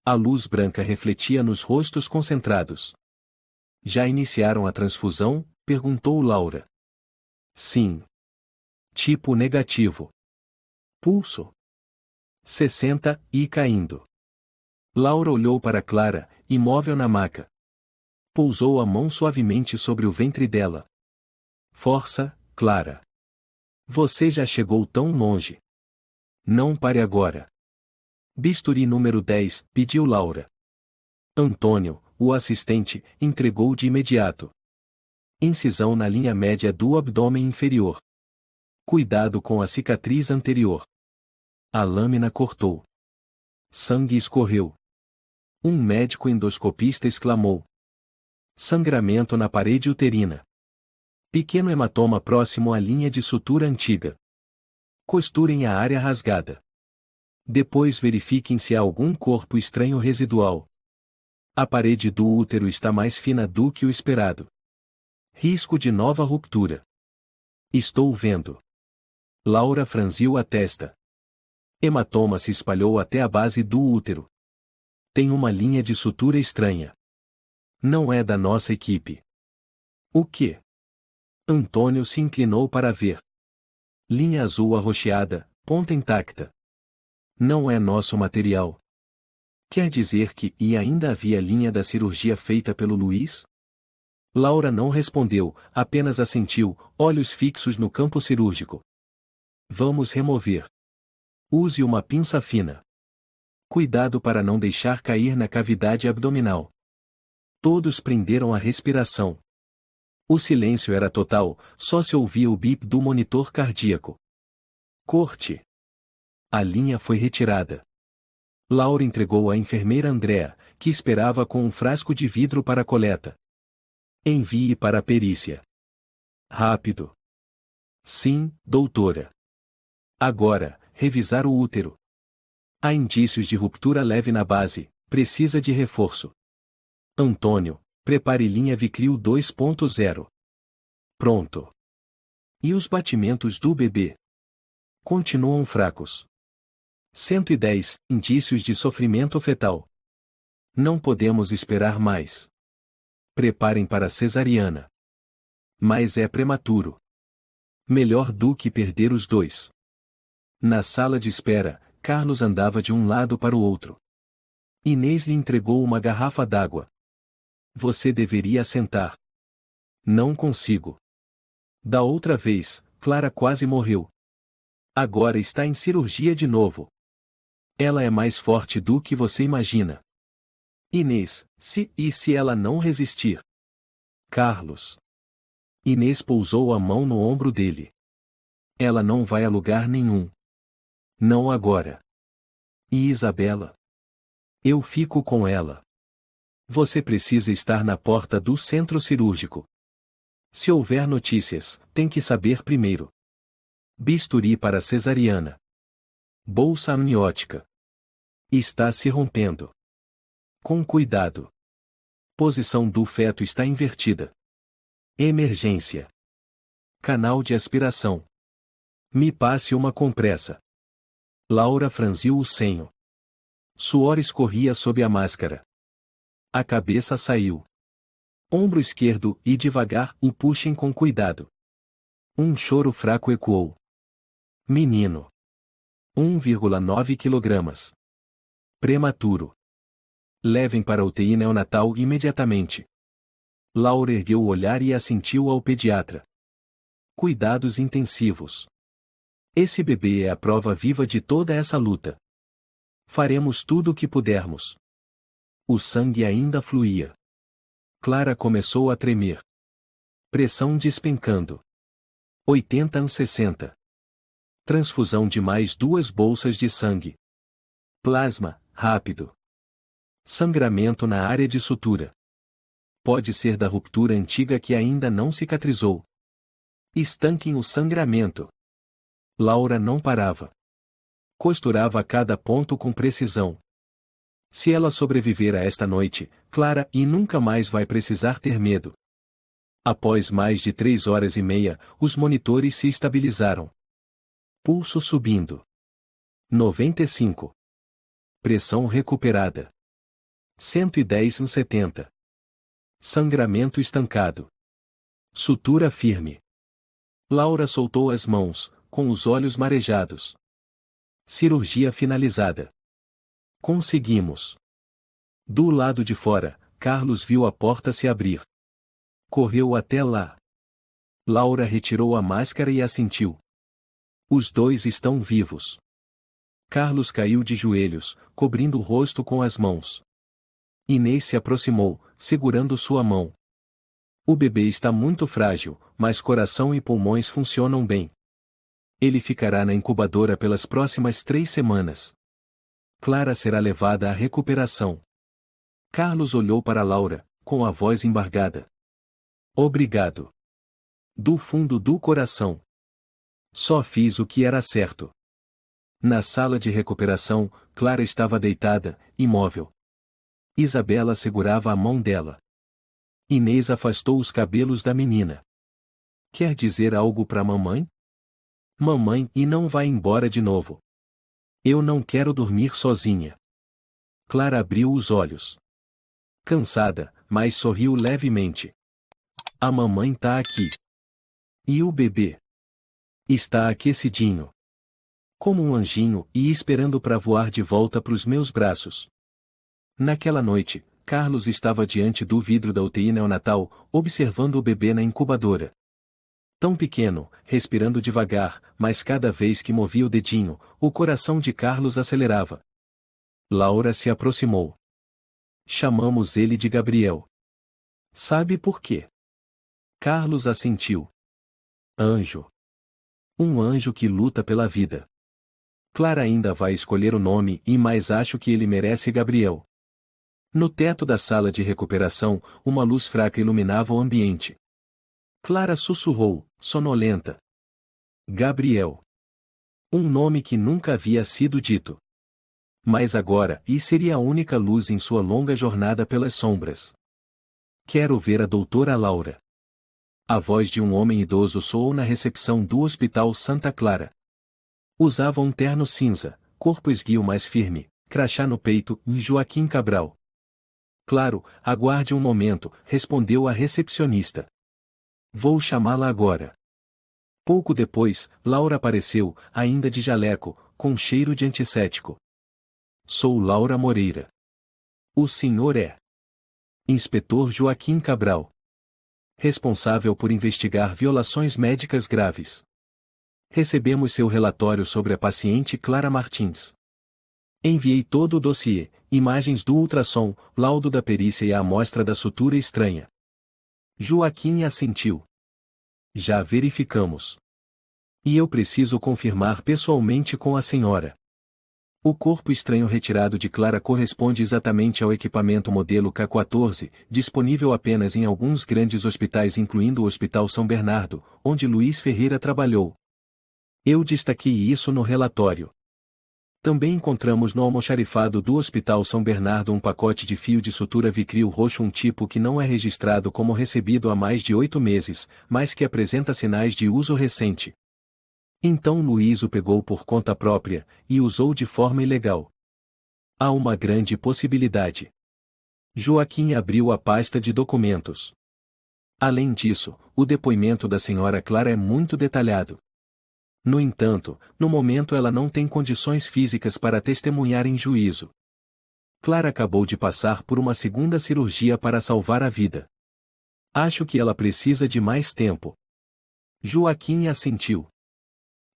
A luz branca refletia nos rostos concentrados. Já iniciaram a transfusão? Perguntou Laura. Sim. Tipo negativo. Pulso. 60, e caindo. Laura olhou para Clara, imóvel na maca. Pousou a mão suavemente sobre o ventre dela. Força, Clara. Você já chegou tão longe. Não pare agora. Bisturi número 10, pediu Laura. Antônio, o assistente, entregou de imediato. Incisão na linha média do abdômen inferior. Cuidado com a cicatriz anterior. A lâmina cortou. Sangue escorreu. Um médico endoscopista exclamou. Sangramento na parede uterina. Pequeno hematoma próximo à linha de sutura antiga. Costurem a área rasgada. Depois verifiquem se há algum corpo estranho residual. A parede do útero está mais fina do que o esperado. Risco de nova ruptura. Estou vendo. Laura franziu a testa. Hematoma se espalhou até a base do útero. Tem uma linha de sutura estranha. Não é da nossa equipe. O quê? Antônio se inclinou para ver. Linha azul arroxeada, ponta intacta. Não é nosso material. Quer dizer que ainda havia linha da cirurgia feita pelo Luiz? Laura não respondeu, apenas assentiu, olhos fixos no campo cirúrgico. Vamos remover. Use uma pinça fina. Cuidado para não deixar cair na cavidade abdominal. Todos prenderam a respiração. O silêncio era total, só se ouvia o bip do monitor cardíaco. Corte. A linha foi retirada. Laura entregou à enfermeira Andréa, que esperava com um frasco de vidro para a coleta. Envie para a perícia. Rápido. Sim, doutora. Agora, revisar o útero. Há indícios de ruptura leve na base, precisa de reforço. Antônio, prepare linha Vicryl 2.0. Pronto. E os batimentos do bebê? Continuam fracos. 110, indícios de sofrimento fetal. Não podemos esperar mais. Preparem para a cesariana. Mas é prematuro. Melhor do que perder os dois. Na sala de espera, Carlos andava de um lado para o outro. Inês lhe entregou uma garrafa d'água. Você deveria sentar. Não consigo. Da outra vez, Clara quase morreu. Agora está em cirurgia de novo. Ela é mais forte do que você imagina. Inês, se ela não resistir? Carlos. Inês pousou a mão no ombro dele. Ela não vai a lugar nenhum. Não agora. E Isabela? Eu fico com ela. Você precisa estar na porta do centro cirúrgico. Se houver notícias, tem que saber primeiro. Bisturi para cesariana. Bolsa amniótica. Está se rompendo. Com cuidado. Posição do feto está invertida. Emergência. Canal de aspiração. Me passe uma compressa. Laura franziu o senho. Suor escorria sob a máscara. A cabeça saiu. Ombro esquerdo e devagar o puxem com cuidado. Um choro fraco ecoou. Menino. 1,9 kg. Prematuro. Levem para a UTI neonatal imediatamente. Laura ergueu o olhar e assentiu ao pediatra. Cuidados intensivos. Esse bebê é a prova viva de toda essa luta. Faremos tudo o que pudermos. O sangue ainda fluía. Clara começou a tremer. Pressão despencando. 80/60. Transfusão de mais 2 bolsas de sangue. Plasma, rápido. Sangramento na área de sutura. Pode ser da ruptura antiga que ainda não cicatrizou. Estanquem o sangramento. Laura não parava. Costurava cada ponto com precisão. Se ela sobreviver a esta noite, Clara nunca mais vai precisar ter medo. Após mais de 3 horas e meia, os monitores se estabilizaram. Pulso subindo. 95. Pressão recuperada. 110/70. Sangramento estancado. Sutura firme. Laura soltou as mãos, com os olhos marejados. Cirurgia finalizada. Conseguimos. Do lado de fora, Carlos viu a porta se abrir. Correu até lá. Laura retirou a máscara e assentiu. Os dois estão vivos. Carlos caiu de joelhos, cobrindo o rosto com as mãos. Inês se aproximou, segurando sua mão. O bebê está muito frágil, mas coração e pulmões funcionam bem. Ele ficará na incubadora pelas próximas 3 semanas. Clara será levada à recuperação. Carlos olhou para Laura, com a voz embargada. Obrigado. Do fundo do coração. Só fiz o que era certo. Na sala de recuperação, Clara estava deitada, imóvel. Isabela segurava a mão dela. Inês afastou os cabelos da menina. Quer dizer algo para mamãe? Mamãe, e não vai embora de novo. Eu não quero dormir sozinha. Clara abriu os olhos. Cansada, mas sorriu levemente. A mamãe tá aqui. E o bebê? Está aquecidinho. Como um anjinho e esperando para voar de volta para os meus braços. Naquela noite, Carlos estava diante do vidro da UTI neonatal, observando o bebê na incubadora. Tão pequeno, respirando devagar, mas cada vez que movia o dedinho, o coração de Carlos acelerava. Laura se aproximou. Chamamos ele de Gabriel. Sabe por quê? Carlos assentiu. Anjo. Um anjo que luta pela vida. Clara ainda vai escolher o nome e mais acho que ele merece Gabriel. No teto da sala de recuperação, uma luz fraca iluminava o ambiente. Clara sussurrou, sonolenta. Gabriel. Um nome que nunca havia sido dito. Mas agora, e seria a única luz em sua longa jornada pelas sombras. Quero ver a doutora Laura. A voz de um homem idoso soou na recepção do Hospital Santa Clara. Usava um terno cinza, corpo esguio mais firme, crachá no peito, e Joaquim Cabral. Claro, aguarde um momento, respondeu a recepcionista. Vou chamá-la agora. Pouco depois, Laura apareceu, ainda de jaleco, com cheiro de antisséptico. Sou Laura Moreira. O senhor é? Inspetor Joaquim Cabral. Responsável por investigar violações médicas graves. Recebemos seu relatório sobre a paciente Clara Martins. Enviei todo o dossiê, imagens do ultrassom, laudo da perícia e a amostra da sutura estranha. Joaquim assentiu. Já verificamos. E eu preciso confirmar pessoalmente com a senhora. O corpo estranho retirado de Clara corresponde exatamente ao equipamento modelo K14, disponível apenas em alguns grandes hospitais incluindo o Hospital São Bernardo, onde Luiz Ferreira trabalhou. Eu destaquei isso no relatório. Também encontramos no almoxarifado do Hospital São Bernardo um pacote de fio de sutura Vicryl roxo, um tipo que não é registrado como recebido há mais de 8 meses, mas que apresenta sinais de uso recente. Então Luiz o pegou por conta própria, e usou de forma ilegal. Há uma grande possibilidade. Joaquim abriu a pasta de documentos. Além disso, o depoimento da senhora Clara é muito detalhado. No entanto, no momento ela não tem condições físicas para testemunhar em juízo. Clara acabou de passar por uma segunda cirurgia para salvar a vida. Acho que ela precisa de mais tempo. Joaquim assentiu.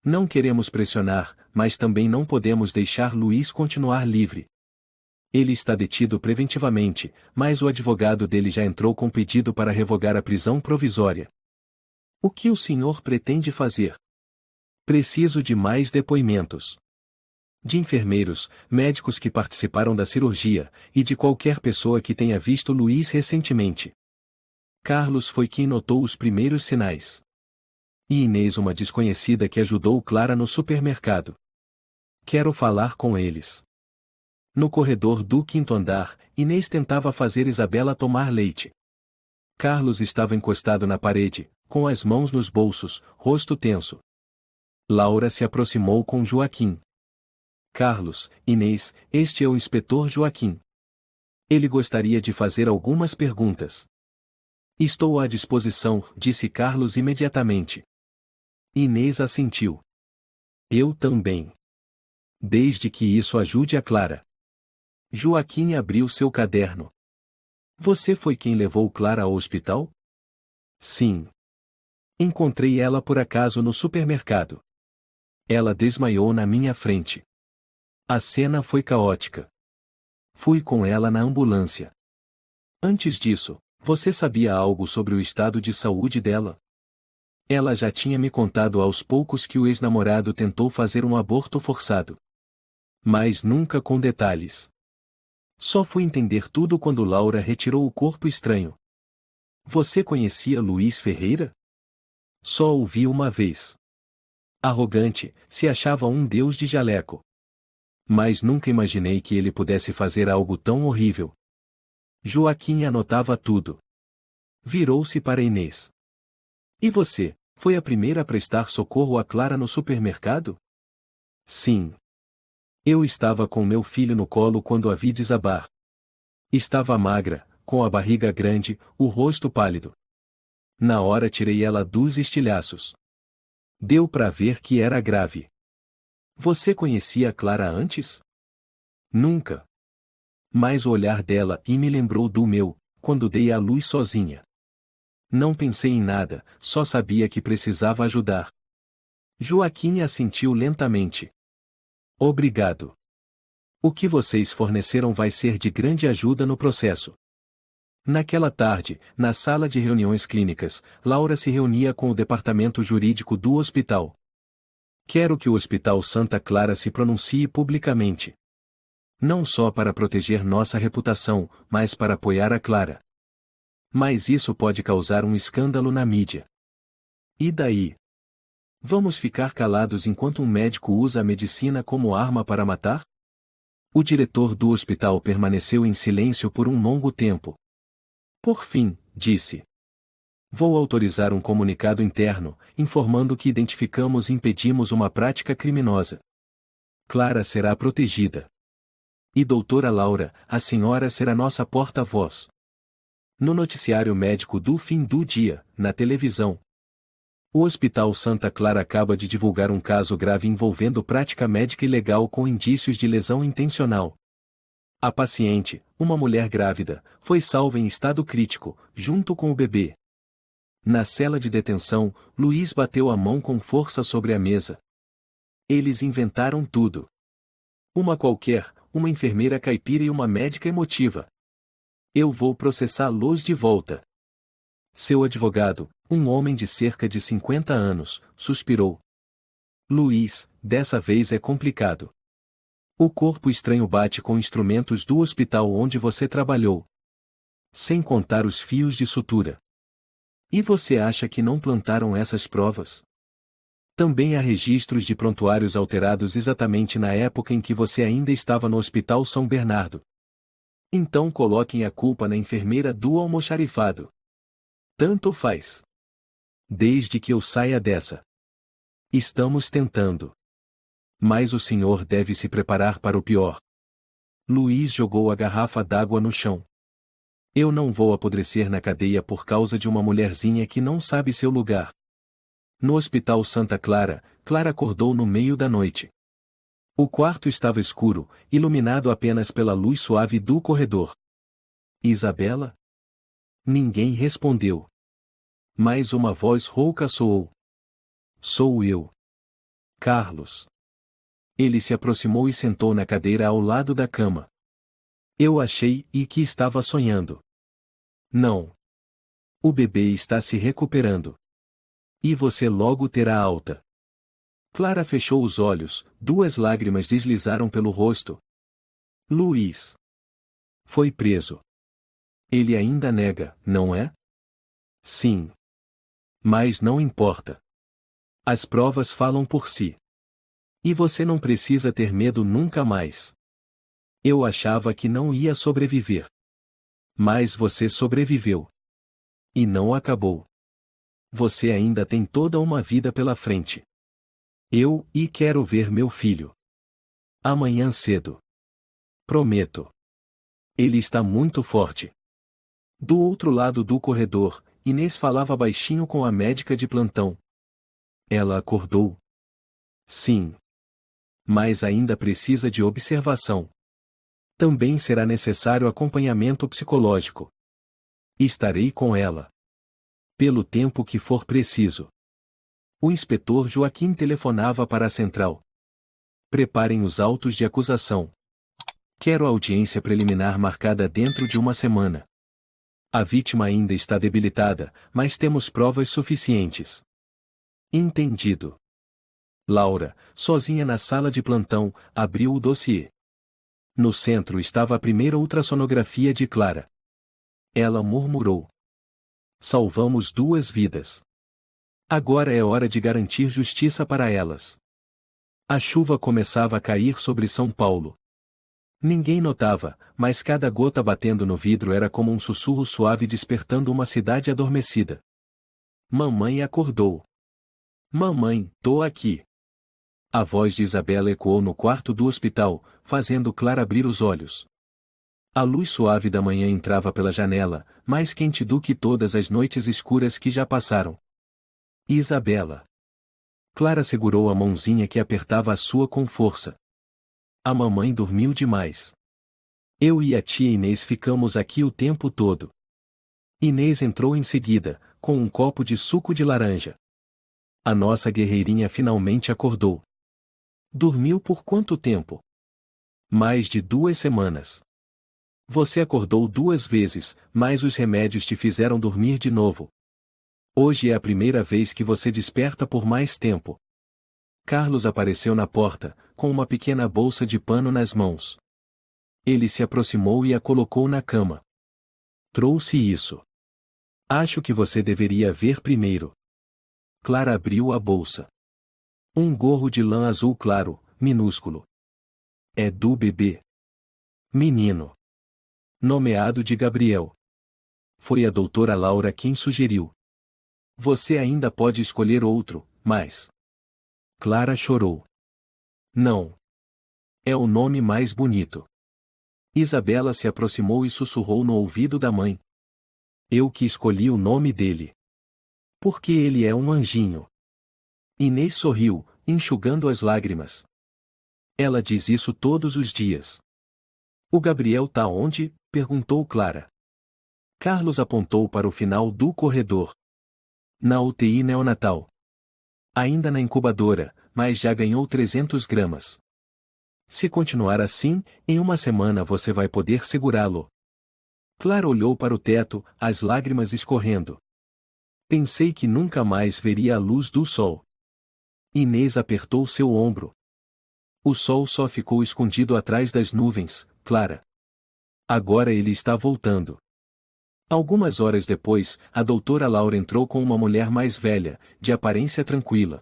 Não queremos pressionar, mas também não podemos deixar Luiz continuar livre. Ele está detido preventivamente, mas o advogado dele já entrou com pedido para revogar a prisão provisória. O que o senhor pretende fazer? Preciso de mais depoimentos. De enfermeiros, médicos que participaram da cirurgia, e de qualquer pessoa que tenha visto Luiz recentemente. Carlos foi quem notou os primeiros sinais. E Inês, uma desconhecida que ajudou Clara no supermercado. Quero falar com eles. No corredor do 5º andar, Inês tentava fazer Isabela tomar leite. Carlos estava encostado na parede, com as mãos nos bolsos, rosto tenso. Laura se aproximou com Joaquim. Carlos, Inês, este é o inspetor Joaquim. Ele gostaria de fazer algumas perguntas. Estou à disposição, disse Carlos imediatamente. Inês assentiu. Eu também. Desde que isso ajude a Clara. Joaquim abriu seu caderno. Você foi quem levou Clara ao hospital? Sim. Encontrei ela por acaso no supermercado. Ela desmaiou na minha frente. A cena foi caótica. Fui com ela na ambulância. Antes disso, Você sabia algo sobre o estado de saúde dela? Ela já tinha me contado aos poucos que o ex-namorado tentou fazer um aborto forçado. Mas nunca com detalhes. Só fui entender tudo quando Laura retirou o corpo estranho. Você conhecia Luiz Ferreira? Só o vi uma vez. Arrogante, se achava um deus de jaleco. Mas nunca imaginei que ele pudesse fazer algo tão horrível. Joaquim anotava tudo. Virou-se para Inês. E você, foi a primeira a prestar socorro a Clara no supermercado? Sim. Eu estava com meu filho no colo quando a vi desabar. Estava magra, com a barriga grande, o rosto pálido. Na hora tirei ela dos estilhaços. Deu para ver que era grave. Você conhecia Clara antes? Nunca. Mas o olhar dela me lembrou do meu, quando dei à luz sozinha. Não pensei em nada, só sabia que precisava ajudar. Joaquim assentiu lentamente. Obrigado. O que vocês forneceram vai ser de grande ajuda no processo. Naquela tarde, na sala de reuniões clínicas, Laura se reunia com o departamento jurídico do hospital. Quero que o Hospital Santa Clara se pronuncie publicamente. Não só para proteger nossa reputação, mas para apoiar a Clara. Mas isso pode causar um escândalo na mídia. E daí? Vamos ficar calados enquanto um médico usa a medicina como arma para matar? O diretor do hospital permaneceu em silêncio por um longo tempo. Por fim, disse: Vou autorizar um comunicado interno, informando que identificamos e impedimos uma prática criminosa. Clara será protegida. E doutora Laura, a senhora será nossa porta-voz. No noticiário médico do fim do dia, na televisão. O Hospital Santa Clara acaba de divulgar um caso grave envolvendo prática médica ilegal com indícios de lesão intencional. A paciente, uma mulher grávida, foi salva em estado crítico, junto com o bebê. Na cela de detenção, Luiz bateu a mão com força sobre a mesa. Eles inventaram tudo. Uma qualquer, uma enfermeira caipira e uma médica emotiva. Eu vou processá-los de volta. Seu advogado, um homem de cerca de 50 anos, suspirou. Luiz, dessa vez é complicado. O corpo estranho bate com instrumentos do hospital onde você trabalhou. Sem contar os fios de sutura. E você acha que não plantaram essas provas? Também há registros de prontuários alterados exatamente na época em que você ainda estava no Hospital São Bernardo. Então coloquem a culpa na enfermeira do almoxarifado. Tanto faz. Desde que eu saia dessa. Estamos tentando. Mas o senhor deve se preparar para o pior. Luiz jogou a garrafa d'água no chão. Eu não vou apodrecer na cadeia por causa de uma mulherzinha que não sabe seu lugar. No Hospital Santa Clara, Clara acordou no meio da noite. O quarto estava escuro, iluminado apenas pela luz suave do corredor. Isabela? Ninguém respondeu. Mas uma voz rouca soou. Sou eu. Carlos. Ele se aproximou e sentou na cadeira ao lado da cama. Eu achei que estava sonhando. Não. O bebê está se recuperando. E você logo terá alta. Clara fechou os olhos, 2 lágrimas deslizaram pelo rosto. Luiz. Foi preso. Ele ainda nega, não é? Sim. Mas não importa. As provas falam por si. E você não precisa ter medo nunca mais. Eu achava que não ia sobreviver. Mas você sobreviveu. E não acabou. Você ainda tem toda uma vida pela frente. Eu quero ver meu filho. Amanhã cedo. Prometo. Ele está muito forte. Do outro lado do corredor, Inês falava baixinho com a médica de plantão. Ela acordou. Sim. Mas ainda precisa de observação. Também será necessário acompanhamento psicológico. Estarei com ela. Pelo tempo que for preciso. O inspetor Joaquim telefonava para a central. Preparem os autos de acusação. Quero a audiência preliminar marcada dentro de uma semana. A vítima ainda está debilitada, mas temos provas suficientes. Entendido. Laura, sozinha na sala de plantão, abriu o dossiê. No centro estava a primeira ultrassonografia de Clara. Ela murmurou. Salvamos 2 vidas. Agora é hora de garantir justiça para elas. A chuva começava a cair sobre São Paulo. Ninguém notava, mas cada gota batendo no vidro era como um sussurro suave despertando uma cidade adormecida. Mamãe acordou. Mamãe, tô aqui. A voz de Isabela ecoou no quarto do hospital, fazendo Clara abrir os olhos. A luz suave da manhã entrava pela janela, mais quente do que todas as noites escuras que já passaram. Isabela. Clara segurou a mãozinha que apertava a sua com força. A mamãe dormiu demais. Eu e a tia Inês ficamos aqui o tempo todo. Inês entrou em seguida, com um copo de suco de laranja. A nossa guerreirinha finalmente acordou. Dormiu por quanto tempo? Mais de 2 semanas. Você acordou 2 vezes, mas os remédios te fizeram dormir de novo. Hoje é a primeira vez que você desperta por mais tempo. Carlos apareceu na porta, com uma pequena bolsa de pano nas mãos. Ele se aproximou e a colocou na cama. Trouxe isso. Acho que você deveria ver primeiro. Clara abriu a bolsa. Um gorro de lã azul claro, minúsculo. É do bebê. Menino. Nomeado de Gabriel. Foi a doutora Laura quem sugeriu. Você ainda pode escolher outro, mas... Clara chorou. Não. É o nome mais bonito. Isabela se aproximou e sussurrou no ouvido da mãe. Eu que escolhi o nome dele. Porque ele é um anjinho. Inês sorriu, enxugando as lágrimas. Ela diz isso todos os dias. O Gabriel tá onde? Perguntou Clara. Carlos apontou para o final do corredor. Na UTI neonatal. Ainda na incubadora, mas já ganhou 300 gramas. Se continuar assim, em uma semana você vai poder segurá-lo. Clara olhou para o teto, as lágrimas escorrendo. Pensei que nunca mais veria a luz do sol. Inês apertou seu ombro. O sol só ficou escondido atrás das nuvens, Clara. Agora ele está voltando. Algumas horas depois, a doutora Laura entrou com uma mulher mais velha, de aparência tranquila.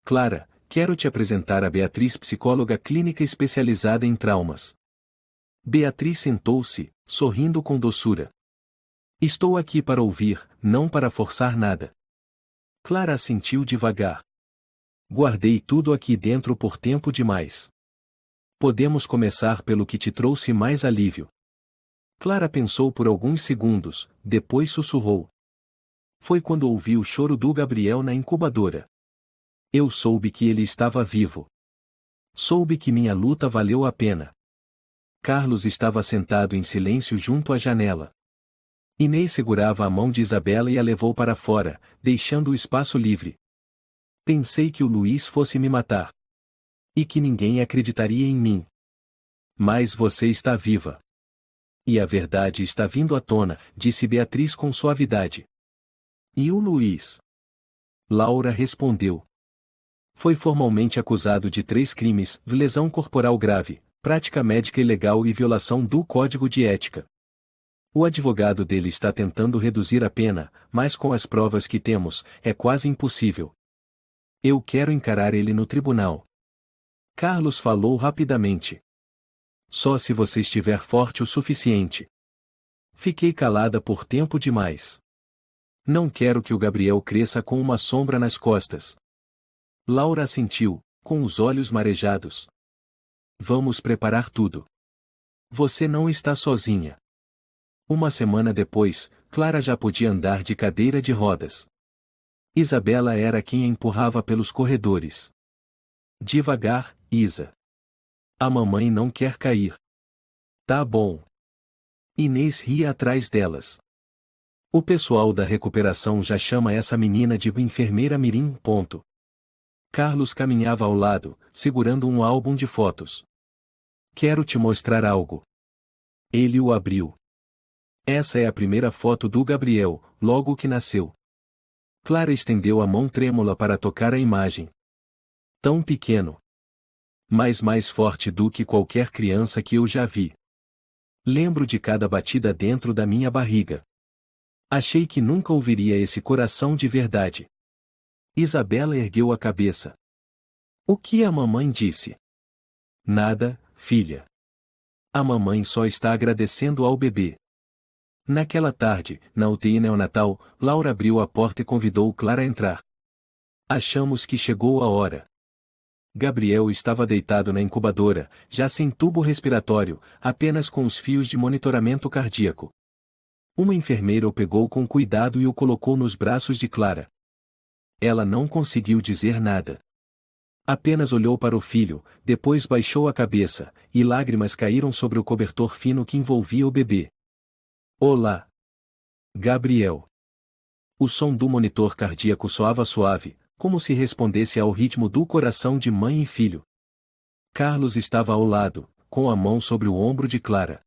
Clara, quero te apresentar a Beatriz, psicóloga clínica especializada em traumas. Beatriz sentou-se, sorrindo com doçura. Estou aqui para ouvir, não para forçar nada. Clara assentiu devagar. Guardei tudo aqui dentro por tempo demais. Podemos começar pelo que te trouxe mais alívio. Clara pensou por alguns segundos, depois sussurrou. Foi quando ouvi o choro do Gabriel na incubadora. Eu soube que ele estava vivo. Soube que minha luta valeu a pena. Carlos estava sentado em silêncio junto à janela. Inês segurava a mão de Isabela e a levou para fora, deixando o espaço livre. Pensei que o Luiz fosse me matar. E que ninguém acreditaria em mim. Mas você está viva. E a verdade está vindo à tona, disse Beatriz com suavidade. E o Luiz? Laura respondeu. Foi formalmente acusado de 3 crimes: lesão corporal grave, prática médica ilegal e violação do Código de Ética. O advogado dele está tentando reduzir a pena, mas com as provas que temos, é quase impossível. Eu quero encarar ele no tribunal. Carlos falou rapidamente. Só se você estiver forte o suficiente. Fiquei calada por tempo demais. Não quero que o Gabriel cresça com uma sombra nas costas. Laura assentiu, com os olhos marejados. Vamos preparar tudo. Você não está sozinha. Uma semana depois, Clara já podia andar de cadeira de rodas. Isabela era quem a empurrava pelos corredores. Devagar, Isa. A mamãe não quer cair. Tá bom. Inês ria atrás delas. O pessoal da recuperação já chama essa menina de enfermeira mirim. Carlos caminhava ao lado, segurando um álbum de fotos. Quero te mostrar algo. Ele o abriu. Essa é a primeira foto do Gabriel, logo que nasceu. Clara estendeu a mão trêmula para tocar a imagem. Tão pequeno. Mas mais forte do que qualquer criança que eu já vi. Lembro de cada batida dentro da minha barriga. Achei que nunca ouviria esse coração de verdade. Isabela ergueu a cabeça. O que a mamãe disse? Nada, filha. A mamãe só está agradecendo ao bebê. Naquela tarde, na UTI neonatal, Laura abriu a porta e convidou Clara a entrar. Achamos que chegou a hora. Gabriel estava deitado na incubadora, já sem tubo respiratório, apenas com os fios de monitoramento cardíaco. Uma enfermeira o pegou com cuidado e o colocou nos braços de Clara. Ela não conseguiu dizer nada. Apenas olhou para o filho, depois baixou a cabeça, e lágrimas caíram sobre o cobertor fino que envolvia o bebê. Olá! Gabriel! O som do monitor cardíaco soava suave, como se respondesse ao ritmo do coração de mãe e filho. Carlos estava ao lado, com a mão sobre o ombro de Clara.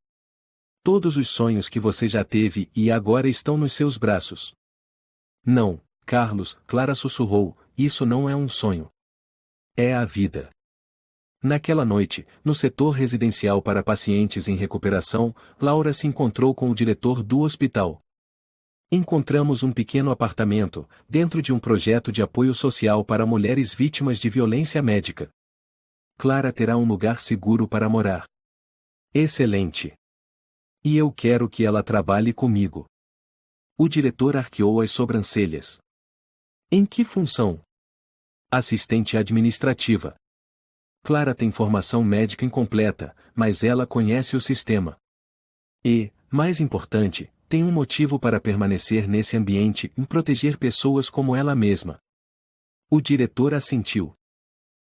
Todos os sonhos que você já teve e agora estão nos seus braços. Não, Carlos, Clara sussurrou, isso não é um sonho. É a vida. Naquela noite, no setor residencial para pacientes em recuperação, Laura se encontrou com o diretor do hospital. Encontramos um pequeno apartamento, dentro de um projeto de apoio social para mulheres vítimas de violência médica. Clara terá um lugar seguro para morar. Excelente. E eu quero que ela trabalhe comigo. O diretor arqueou as sobrancelhas. Em que função? Assistente administrativa. Clara tem formação médica incompleta, mas ela conhece o sistema. E, mais importante, tem um motivo para permanecer nesse ambiente e proteger pessoas como ela mesma. O diretor assentiu.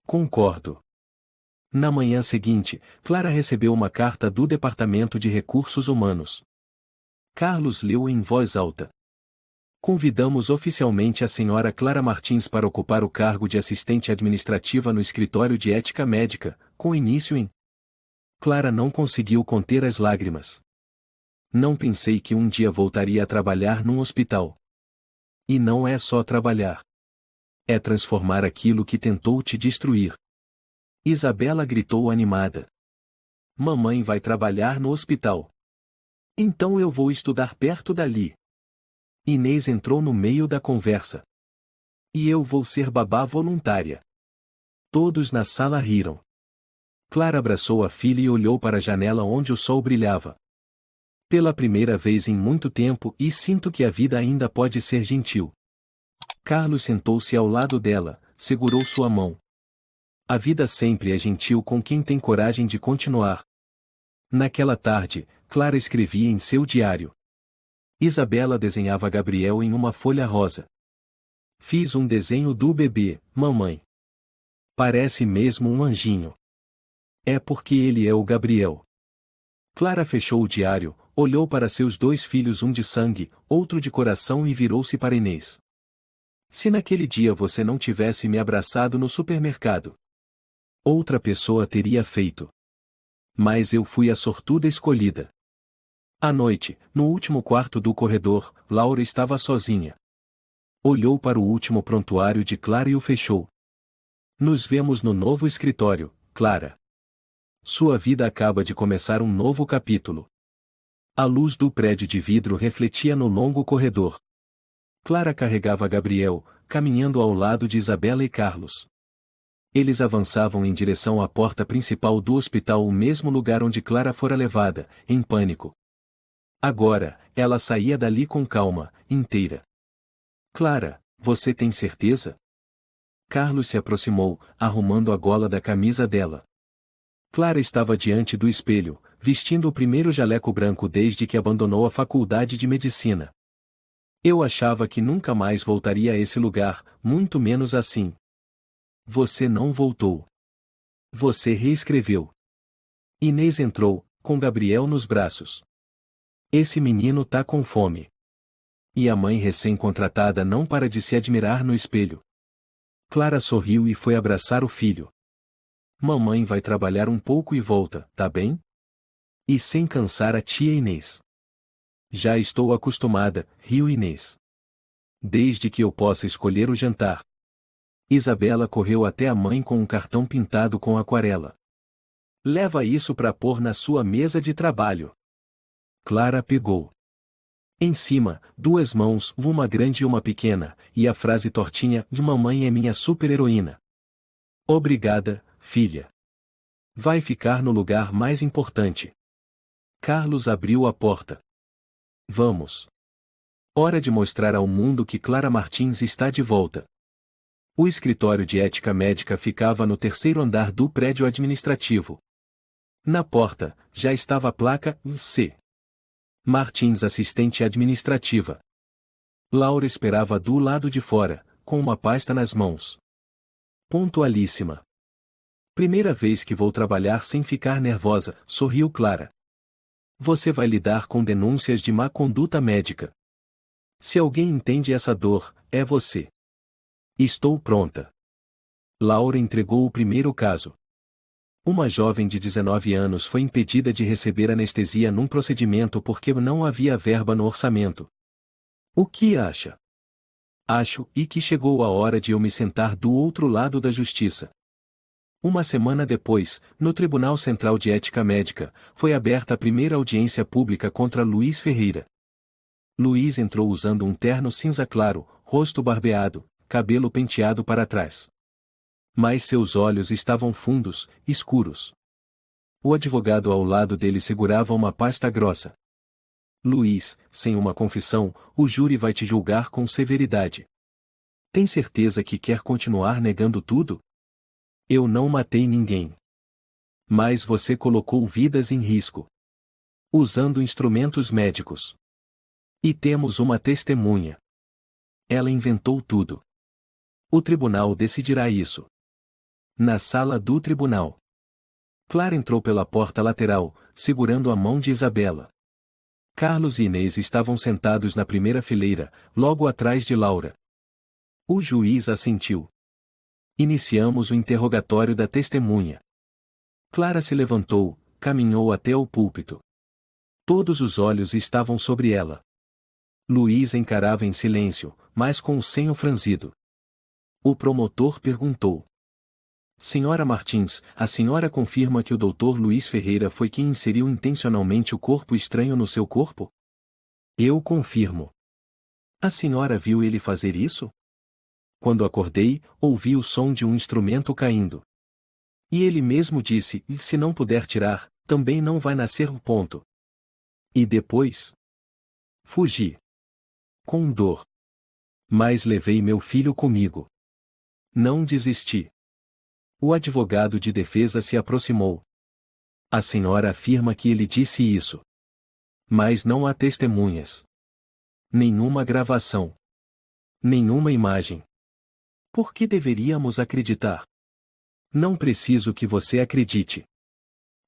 Concordo. Na manhã seguinte, Clara recebeu uma carta do Departamento de Recursos Humanos. Carlos leu em voz alta. Convidamos oficialmente a senhora Clara Martins para ocupar o cargo de assistente administrativa no escritório de ética médica, com início em... Clara não conseguiu conter as lágrimas. Não pensei que um dia voltaria a trabalhar num hospital. E não é só trabalhar. É transformar aquilo que tentou te destruir. Isabela gritou animada. Mamãe vai trabalhar no hospital. Então eu vou estudar perto dali. Inês entrou no meio da conversa. E eu vou ser babá voluntária. Todos na sala riram. Clara abraçou a filha e olhou para a janela onde o sol brilhava. Pela primeira vez em muito tempo, e sinto que a vida ainda pode ser gentil. Carlos sentou-se ao lado dela, segurou sua mão. A vida sempre é gentil com quem tem coragem de continuar. Naquela tarde, Clara escrevia em seu diário. Isabela desenhava Gabriel em uma folha rosa. Fiz um desenho do bebê, mamãe. Parece mesmo um anjinho. É porque ele é o Gabriel. Clara fechou o diário, olhou para seus dois filhos, um de sangue, outro de coração, e virou-se para Inês. Se naquele dia você não tivesse me abraçado no supermercado, outra pessoa teria feito. Mas eu fui a sortuda escolhida. À noite, no último quarto do corredor, Laura estava sozinha. Olhou para o último prontuário de Clara e o fechou. Nos vemos no novo escritório, Clara. Sua vida acaba de começar um novo capítulo. A luz do prédio de vidro refletia no longo corredor. Clara carregava Gabriel, caminhando ao lado de Isabela e Carlos. Eles avançavam em direção à porta principal do hospital, o mesmo lugar onde Clara fora levada, em pânico. Agora, ela saía dali com calma, inteira. Clara, você tem certeza? Carlos se aproximou, arrumando a gola da camisa dela. Clara estava diante do espelho, vestindo o primeiro jaleco branco desde que abandonou a faculdade de medicina. Eu achava que nunca mais voltaria a esse lugar, muito menos assim. Você não voltou. Você reescreveu. Inês entrou, com Gabriel nos braços. Esse menino tá com fome. E a mãe recém-contratada não para de se admirar no espelho. Clara sorriu e foi abraçar o filho. Mamãe vai trabalhar um pouco e volta, tá bem? E sem cansar a tia Inês. Já estou acostumada, riu Inês. Desde que eu possa escolher o jantar. Isabela correu até a mãe com um cartão pintado com aquarela. Leva isso para pôr na sua mesa de trabalho. Clara pegou. Em cima, duas mãos, uma grande e uma pequena, e a frase tortinha de mamãe é minha super-heroína. Obrigada, filha. Vai ficar no lugar mais importante. Carlos abriu a porta. Vamos. Hora de mostrar ao mundo que Clara Martins está de volta. O escritório de ética médica ficava no terceiro andar do prédio administrativo. Na porta, já estava a placa C. Martins, assistente administrativa. Laura esperava do lado de fora, com uma pasta nas mãos. Pontualíssima. Primeira vez que vou trabalhar sem ficar nervosa, sorriu Clara. Você vai lidar com denúncias de má conduta médica. Se alguém entende essa dor, é você. Estou pronta. Laura entregou o primeiro caso. Uma jovem de 19 anos foi impedida de receber anestesia num procedimento porque não havia verba no orçamento. O que acha? Acho que chegou a hora de eu me sentar do outro lado da justiça. Uma semana depois, no Tribunal Central de Ética Médica, foi aberta a primeira audiência pública contra Luiz Ferreira. Luiz entrou usando um terno cinza claro, rosto barbeado, cabelo penteado para trás. Mas seus olhos estavam fundos, escuros. O advogado ao lado dele segurava uma pasta grossa. Luiz, sem uma confissão, o júri vai te julgar com severidade. Tem certeza que quer continuar negando tudo? Eu não matei ninguém. Mas você colocou vidas em risco. Usando instrumentos médicos. E temos uma testemunha. Ela inventou tudo. O tribunal decidirá isso. Na sala do tribunal. Clara entrou pela porta lateral, segurando a mão de Isabela. Carlos e Inês estavam sentados na primeira fileira, logo atrás de Laura. O juiz assentiu. Iniciamos o interrogatório da testemunha. Clara se levantou, caminhou até o púlpito. Todos os olhos estavam sobre ela. Luiz encarava em silêncio, mas com o senho franzido. O promotor perguntou. Senhora Martins, a senhora confirma que o Dr. Luiz Ferreira foi quem inseriu intencionalmente o corpo estranho no seu corpo? Eu confirmo. A senhora viu ele fazer isso? Quando acordei, ouvi o som de um instrumento caindo. E ele mesmo disse, se não puder tirar, também não vai nascer o ponto. E depois? Fugi. Com dor. Mas levei meu filho comigo. Não desisti. O advogado de defesa se aproximou. A senhora afirma que ele disse isso. Mas não há testemunhas. Nenhuma gravação. Nenhuma imagem. Por que deveríamos acreditar? Não preciso que você acredite.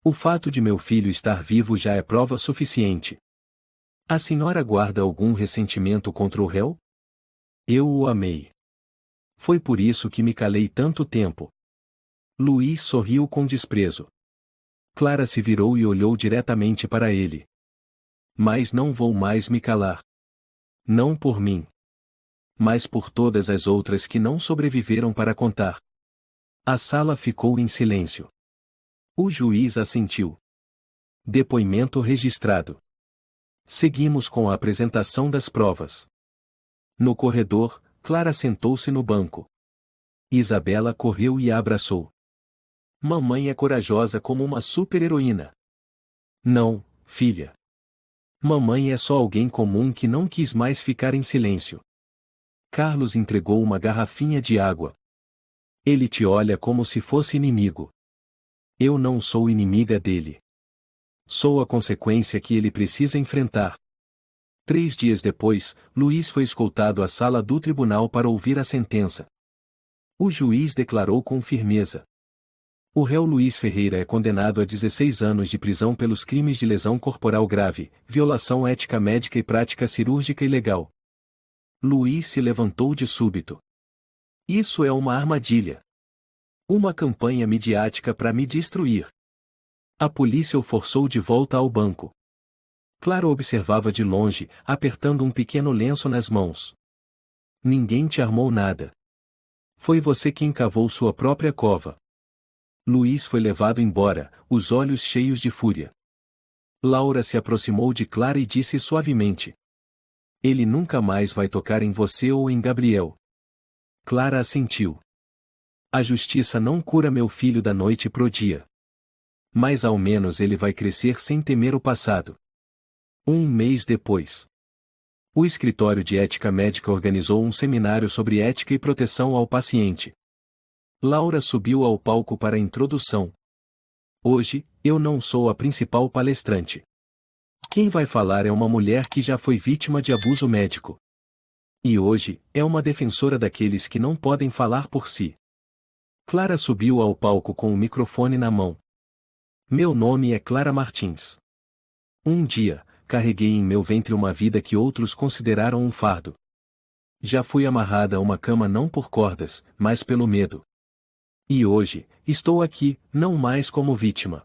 O fato de meu filho estar vivo já é prova suficiente. A senhora guarda algum ressentimento contra o réu? Eu o amei. Foi por isso que me calei tanto tempo. Luiz sorriu com desprezo. Clara se virou e olhou diretamente para ele. Mas não vou mais me calar. Não por mim. Mas por todas as outras que não sobreviveram para contar. A sala ficou em silêncio. O juiz assentiu. Depoimento registrado. Seguimos com a apresentação das provas. No corredor, Clara sentou-se no banco. Isabela correu e a abraçou. Mamãe é corajosa como uma super-heroína. Não, filha. Mamãe é só alguém comum que não quis mais ficar em silêncio. Carlos entregou uma garrafinha de água. Ele te olha como se fosse inimigo. Eu não sou inimiga dele. Sou a consequência que ele precisa enfrentar. 3 dias depois, Luiz foi escoltado à sala do tribunal para ouvir a sentença. O juiz declarou com firmeza. O réu Luiz Ferreira é condenado a 16 anos de prisão pelos crimes de lesão corporal grave, violação ética médica e prática cirúrgica ilegal. Luiz se levantou de súbito. Isso é uma armadilha. Uma campanha midiática para me destruir. A polícia o forçou de volta ao banco. Clara observava de longe, apertando um pequeno lenço nas mãos. Ninguém te armou nada. Foi você quem cavou sua própria cova. Luiz foi levado embora, os olhos cheios de fúria. Laura se aproximou de Clara e disse suavemente: ele nunca mais vai tocar em você ou em Gabriel. Clara assentiu. A justiça não cura meu filho da noite pro dia. Mas ao menos ele vai crescer sem temer o passado. Um mês depois, o escritório de ética médica organizou um seminário sobre ética e proteção ao paciente. Laura subiu ao palco para a introdução. Hoje, eu não sou a principal palestrante. Quem vai falar é uma mulher que já foi vítima de abuso médico. E hoje, é uma defensora daqueles que não podem falar por si. Clara subiu ao palco com o microfone na mão. Meu nome é Clara Martins. Um dia, carreguei em meu ventre uma vida que outros consideraram um fardo. Já fui amarrada a uma cama não por cordas, mas pelo medo. E hoje, estou aqui, não mais como vítima.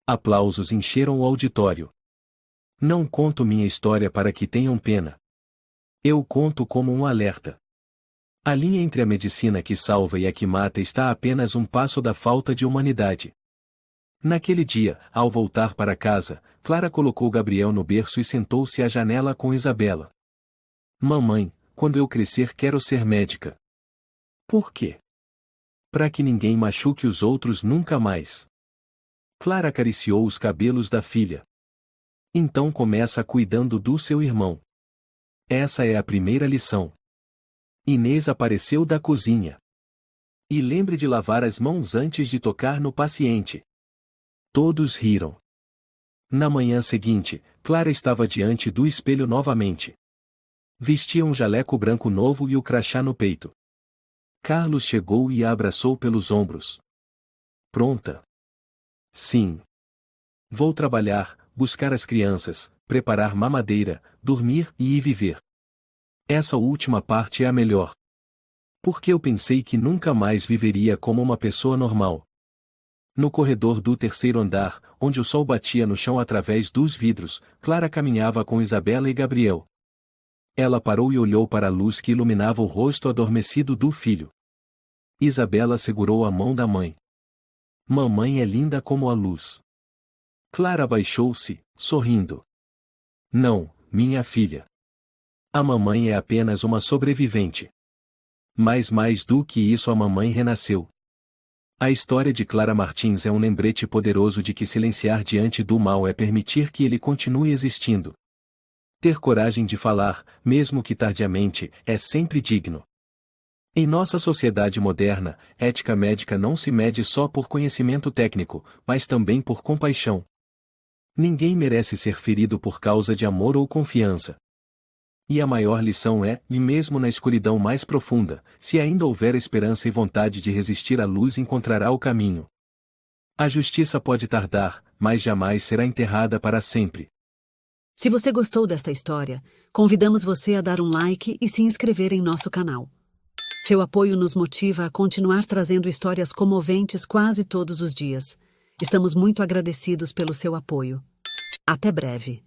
Aplausos encheram o auditório. Não conto minha história para que tenham pena. Eu conto como um alerta. A linha entre a medicina que salva e a que mata está a apenas um passo da falta de humanidade. Naquele dia, ao voltar para casa, Clara colocou Gabriel no berço e sentou-se à janela com Isabela. Mamãe, quando eu crescer quero ser médica. Por quê? Para que ninguém machuque os outros nunca mais. Clara acariciou os cabelos da filha. Então começa cuidando do seu irmão. Essa é a primeira lição. Inês apareceu da cozinha. E lembre de lavar as mãos antes de tocar no paciente. Todos riram. Na manhã seguinte, Clara estava diante do espelho novamente. Vestia um jaleco branco novo e o crachá no peito. Carlos chegou e a abraçou pelos ombros. Pronta? Sim. Vou trabalhar, buscar as crianças, preparar mamadeira, dormir e ir viver. Essa última parte é a melhor. Porque eu pensei que nunca mais viveria como uma pessoa normal. No corredor do terceiro andar, onde o sol batia no chão através dos vidros, Clara caminhava com Isabela e Gabriel. Ela parou e olhou para a luz que iluminava o rosto adormecido do filho. Isabela segurou a mão da mãe. Mamãe é linda como a luz. Clara abaixou-se, sorrindo. Não, minha filha. A mamãe é apenas uma sobrevivente. Mas mais do que isso, a mamãe renasceu. A história de Clara Martins é um lembrete poderoso de que silenciar diante do mal é permitir que ele continue existindo. Ter coragem de falar, mesmo que tardiamente, é sempre digno. Em nossa sociedade moderna, ética médica não se mede só por conhecimento técnico, mas também por compaixão. Ninguém merece ser ferido por causa de amor ou confiança. E a maior lição é, e mesmo na escuridão mais profunda, se ainda houver esperança e vontade de resistir, a luz encontrará o caminho. A justiça pode tardar, mas jamais será enterrada para sempre. Se você gostou desta história, convidamos você a dar um like e se inscrever em nosso canal. Seu apoio nos motiva a continuar trazendo histórias comoventes quase todos os dias. Estamos muito agradecidos pelo seu apoio. Até breve.